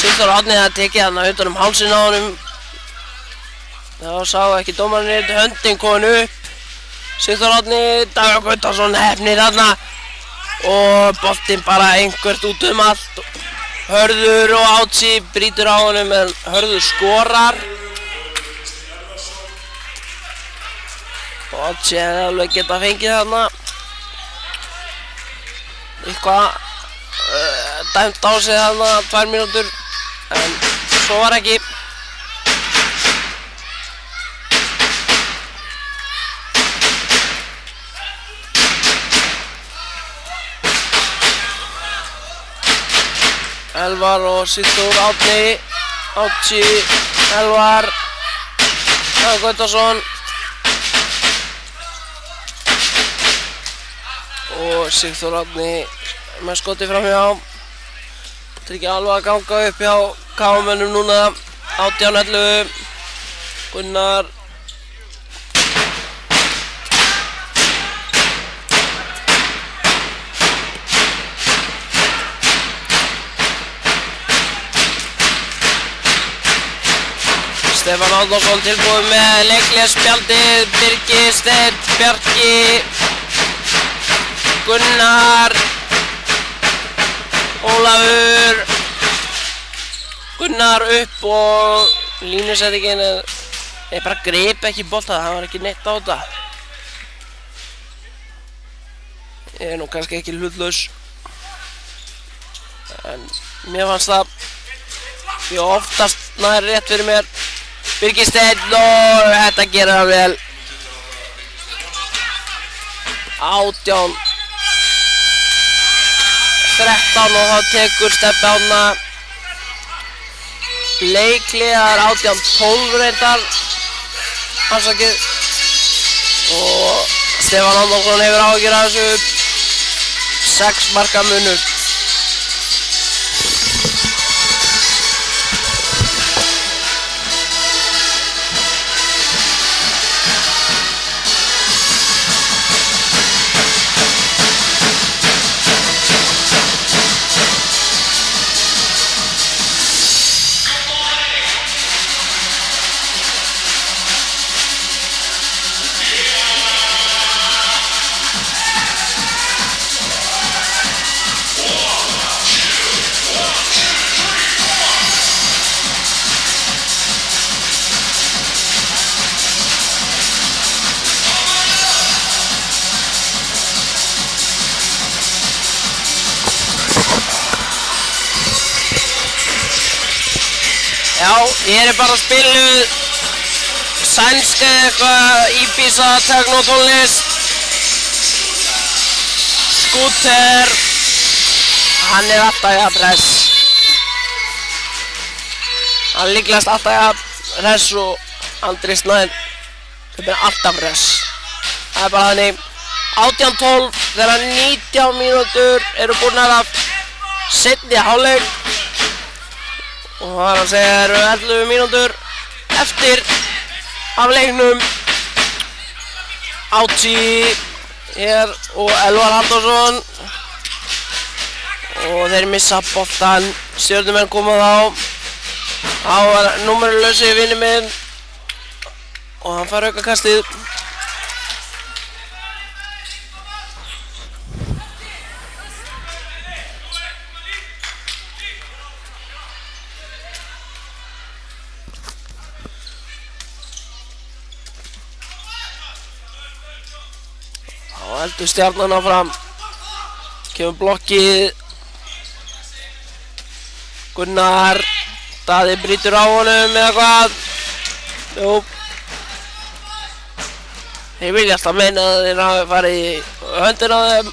Sigþór Árni það tekið hann utan hálsinn á honum. Þá sá ekki dómarinn höndin komin upp. Sigþór Árni, Dagur Gutarsson hefnir þarna og boltinn bara einhvert út allt. Hörður og Átsi brýtur á honum en Hörður skorar. Og Átsi hefði alveg getað fengið þarna. Eitthvað dæmt á sig þarna 2 mínútur en svo var ekki. Elvar og Sigþór Árni, Átsi, Elvar, Dagur Gutarsson og Sigþór Árni með skoti framhjá. Þetta ekki alveg að ganga upp hjá KM-mönnum núna. 18-11. Gunnar. Stefán Árnason tilbúið með leikliðsspjaldið. Birgir Steinn, Bjarki, Gunnar, Ólafur, Gunnar upp og línusettingin bara greip ekki bolta, það var ekki neitt á þetta. Ég nú kannski ekki hlutlaus en mér fannst það ég oftast nær rétt fyrir mér. Birgir Steinn og þetta gerir hann vel. 18-13 og þá tekur Stebbi Árna leikliðar. 18-12 reyndar afsakið og Stefán Árnason hefur áhyggjur af þessu. 6 marka munur. Já, ég bara að spila sænsk eða eitthvað Ibiza technotónlist. Skúter, hann alltaf jafn hress. Hann líklegast alltaf jafn hress og Andri Snær sem alltaf hress. Það bara þannig. 18-12 þegar 19 mínútur eru búnar af seinni hálfleik. Og það að segja eru 11 mínútur eftir af leiknum. Átsi hér og Elvar Halldórsson og þeir missa boltan. Stjörnumenn koma þá. Þá var númerulausi vinur minn og hann fær aukakastið. Heldur Stjarnan áfram. Kemur blokkið. Gunnar. Daði brýtur á honum eða hvað. Jú. Þeir vilja alltaf meina að þeir hafi farið í höndina á þeim.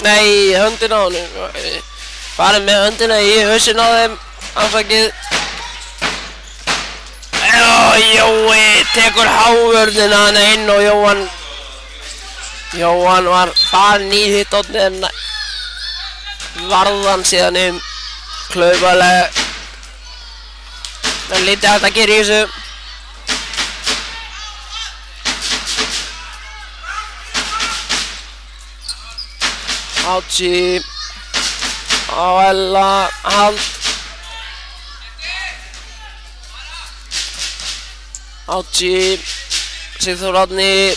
Nei, höndina á honum. Farið með höndina í hausinn á þeim. Afsakið. Jói tekur hávörðina hann inn og Jóhann Jóhann var farin í hittotni en varðan síðan klaufalega. En lítið hægt að gera í þessu. Átsí á Ella hald. Átsí Sigþór Árni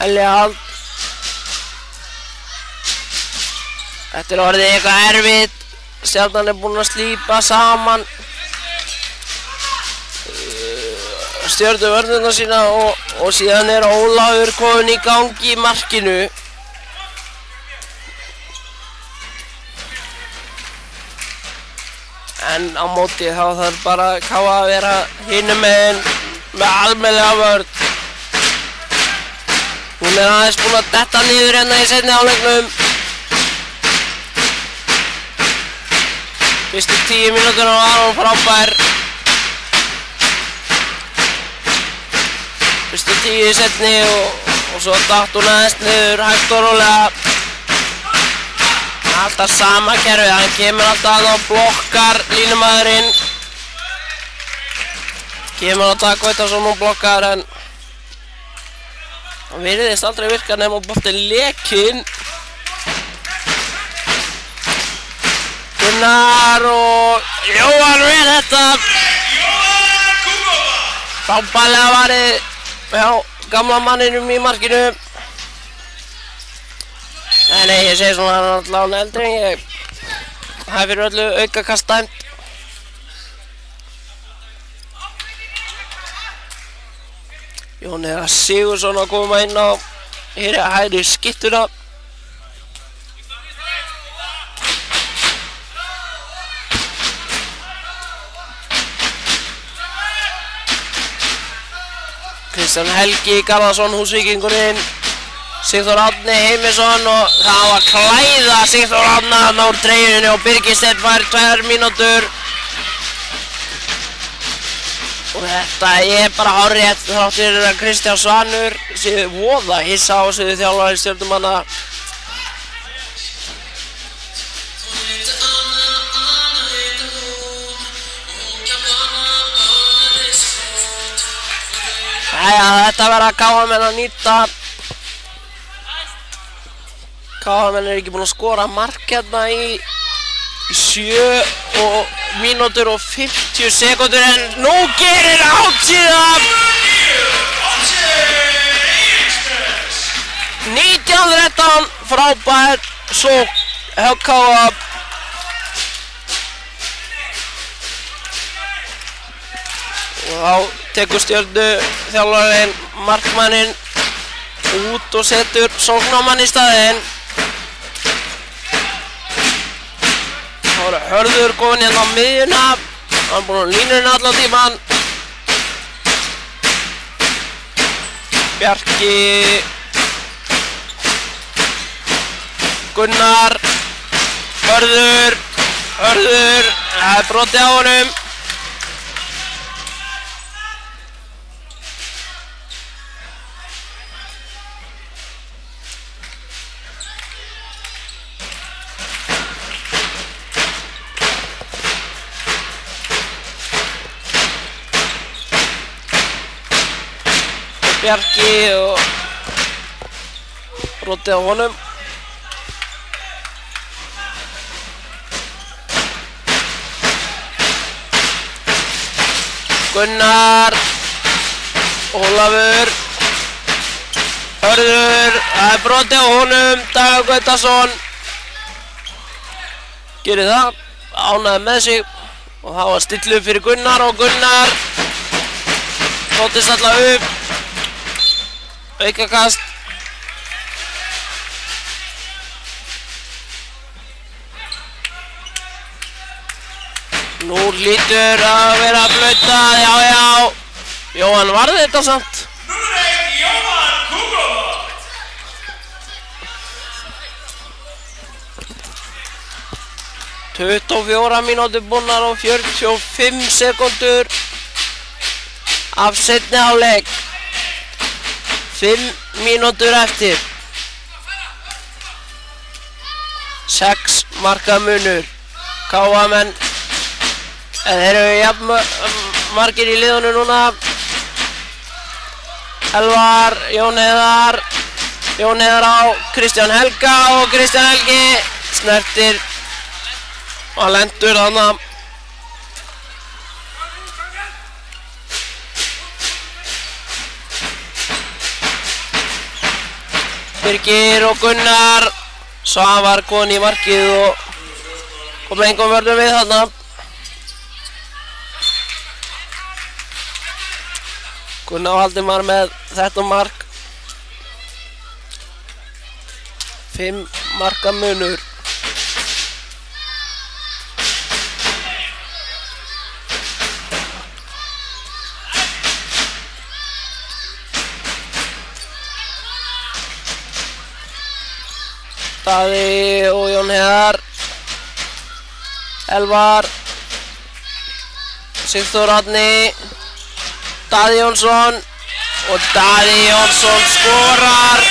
Elli hald. Þetta orðið eitthvað erfitt. Stjarnan búinn að slípa saman stjörnuvörnina sína og síðan Ólafur kominn í gangi í markinu. En á móti þá þarf bara KA að vera hinum megin með almennilega vörn. Hún aðeins búin að detta niður hérna í seinni hálfleiknum. Fyrstu 10 mínútur var hún frábær. Fyrstu 10 í seinni og svo datt hún aðeins niður hægt og rólega. Alltaf sama kerfið, hann kemur alltaf og blokkar línumaðurinn. Kemur alltaf Gautason og blokkar en hann virðist aldrei virka nema boltinn lekinn. Gunnar og Jóhann við þetta. Frábærlega varið hjá gamla manninum í markinu. Nei, ég segi svona hann er alltaf eldri en ég. Það er fyrir öllu aukakast dæmt. Jón Heiðar Sigurðsson að koma inn á hægri skyttuna. Kristján Helgi Garðarsson, Húsvíkingurinn. Sigþór Árni Heimisson og það var að klæða Sigþór Árni úr treyjunni og Birgir Steinn fær 2 mínútur. Og þetta bara hárrétt þrátt fyrir að Kristján Svanur sé voða hissa á sig þjálfari Stjörnumanna. Jæja, þetta verða KA-menn að nýta. KA-menn ekki búin að skora mark hérna í 7 mínútur og 50 sekúndur en nú gerir Átsíða 19-13 frábær sókn hjá KA. Og þá tekur Stjörnu þjálfarinn markmanninn út og setur sóknarmann í staðinn. Þá er Hörður komin hérna á miðjuna. Hann er búinn á línunni allan tímann. Bjarki Gunnar Hörður það er brotið á honum. Bjarki og brotið á honum. Gunnar Ólafur Hörður, það er brotið á honum. Dagur Gautason gerir það, ánægði með sig og það var stillu fyrir Gunnar og Gunnar þóttist alltaf upp. Aukakast. Nú lítur að vera að blauta, já. Jóhann varði þetta samt. Númer 1, Jóhann Kúkóvot. ...24 mínútur búnar og 45 sekúndur af seinni hálfleik. 5 mínútur eftir. 6 marka munur. KA-menn, en þeir eru jafn margir í liðunum núna. Elvar, Jón Heiðar á Kristján Helga og Kristján Helgi snertir og lendur þarna. Birgir og Gunnar, Svavar kon í markið og kom engum vörðum við þarna. Gunnar Valdimar með þetta mark. 5 marka munur. Daði og Jón Heiðar. Elvar. Sigþór Árni. Daði Jónsson. Og Daði Jónsson skorar.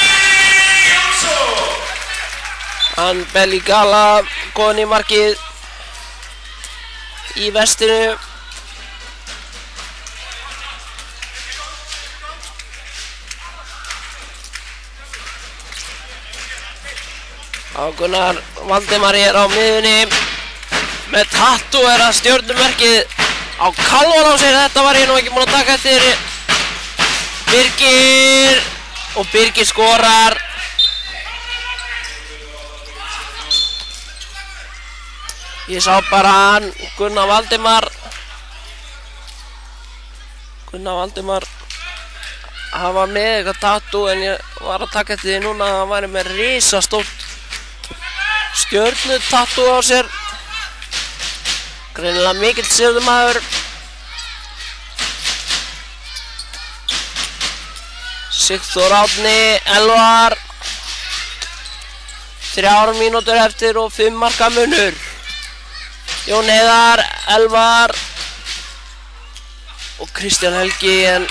Hann Belli Gala góðan í markið í vestinu. Gunnar Valdimar hér á miðunni með tattúera stjörnumerkið á kálvan á sér. Þetta var ég nú ekki búinn að taka eftir. Birgir og Birgir skorar. Ég sá bara hann Gunnar Valdimar hafa með eitthvað tattoo, en ég var að taka eftir því núna að hann væri með risastórt stjörnu tattoo á sér. Greinilega mikill stjörnumaður. Sigþór Árni, Elvar. 3 mínútur eftir og 5 marka munur. Jón Heiðar, Elvar og Kristján Helgi, en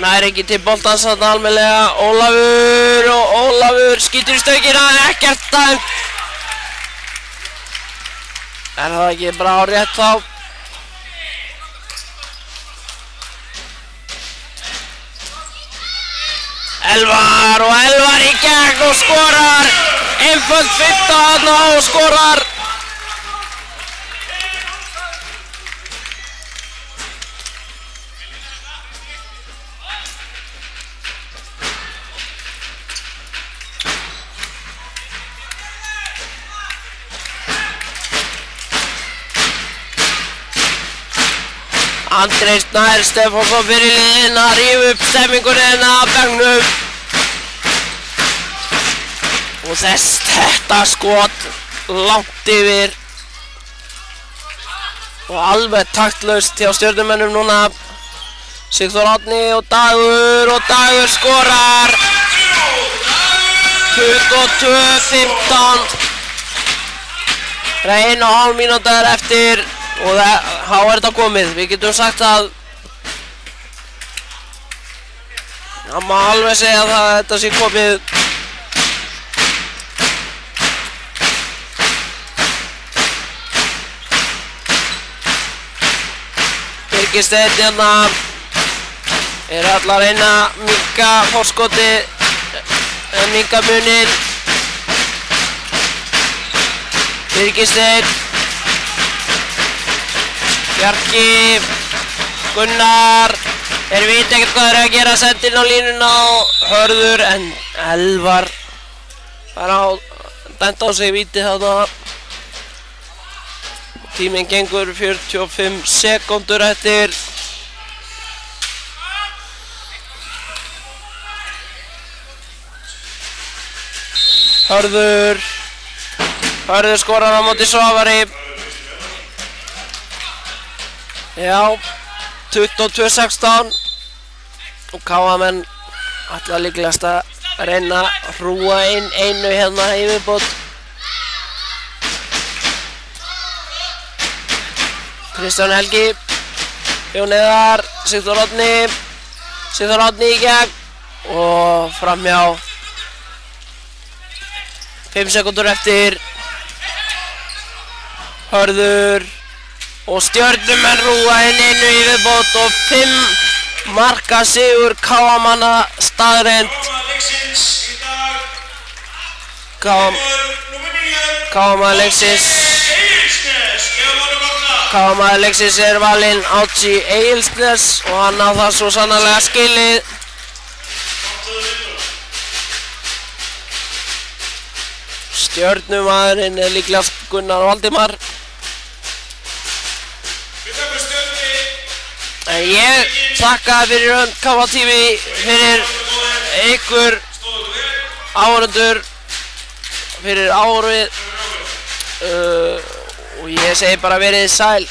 nær ekki til boltans þarna almennilega. Ólafur skýtur í stöngina, ekkert dæmt. Er það ekki bara á rétt þá? Elvar í gegn og skorar. Einföld 15 og skorar. Andri Snær Stefánsson fyrir liðin að rífa upp stemmingunni að bekknum. Og þetta skot langt yfir og alveg taktlaust hjá stjörnumennum núna. Sigþór Árni og Dagur skorar. 22-15. Það er 1,5 mínútur eftir og þá er þetta komið. Við getum sagt að það má alveg segja að þetta sé komið. Birgir Steinn hérna er allar að reyna að minnka forskotið, minnka muninn. Birgir Steinn, Bjarki, Gunnar, þeir vita ekkert hvað þeir eru að gera, sendin á línuna og Hörður, en Elvar bara dæmt á sig víti þarna. Tíminn gengur 45 sekúndur eftir. Hörður skorar á móti Svavari. Já, 22-16 og KA-menn ætla líklegast að reyna að hrúa inn einu hérna í viðbót. Kristján Helgi, Jón Heiðar, Sigþór Árni, Sigþór Árni í gegn og framhjá. 5 sekúndur eftir. Hörður og Stjörnumenn rúa inn einu í viðbót og 5 marka sigur KA-manna staðreynd. KA-maður leiksins KA-maður leiksins er valinn Átsi Egilsnes og hann á það svo sannarlega skilið. Stjörnumaðurinn er líklega Gunnar Valdimar. En ég þakka fyrir hönd KA TV fyrir ykkur áhorfendur fyrir árið og ég segi bara verið sæl.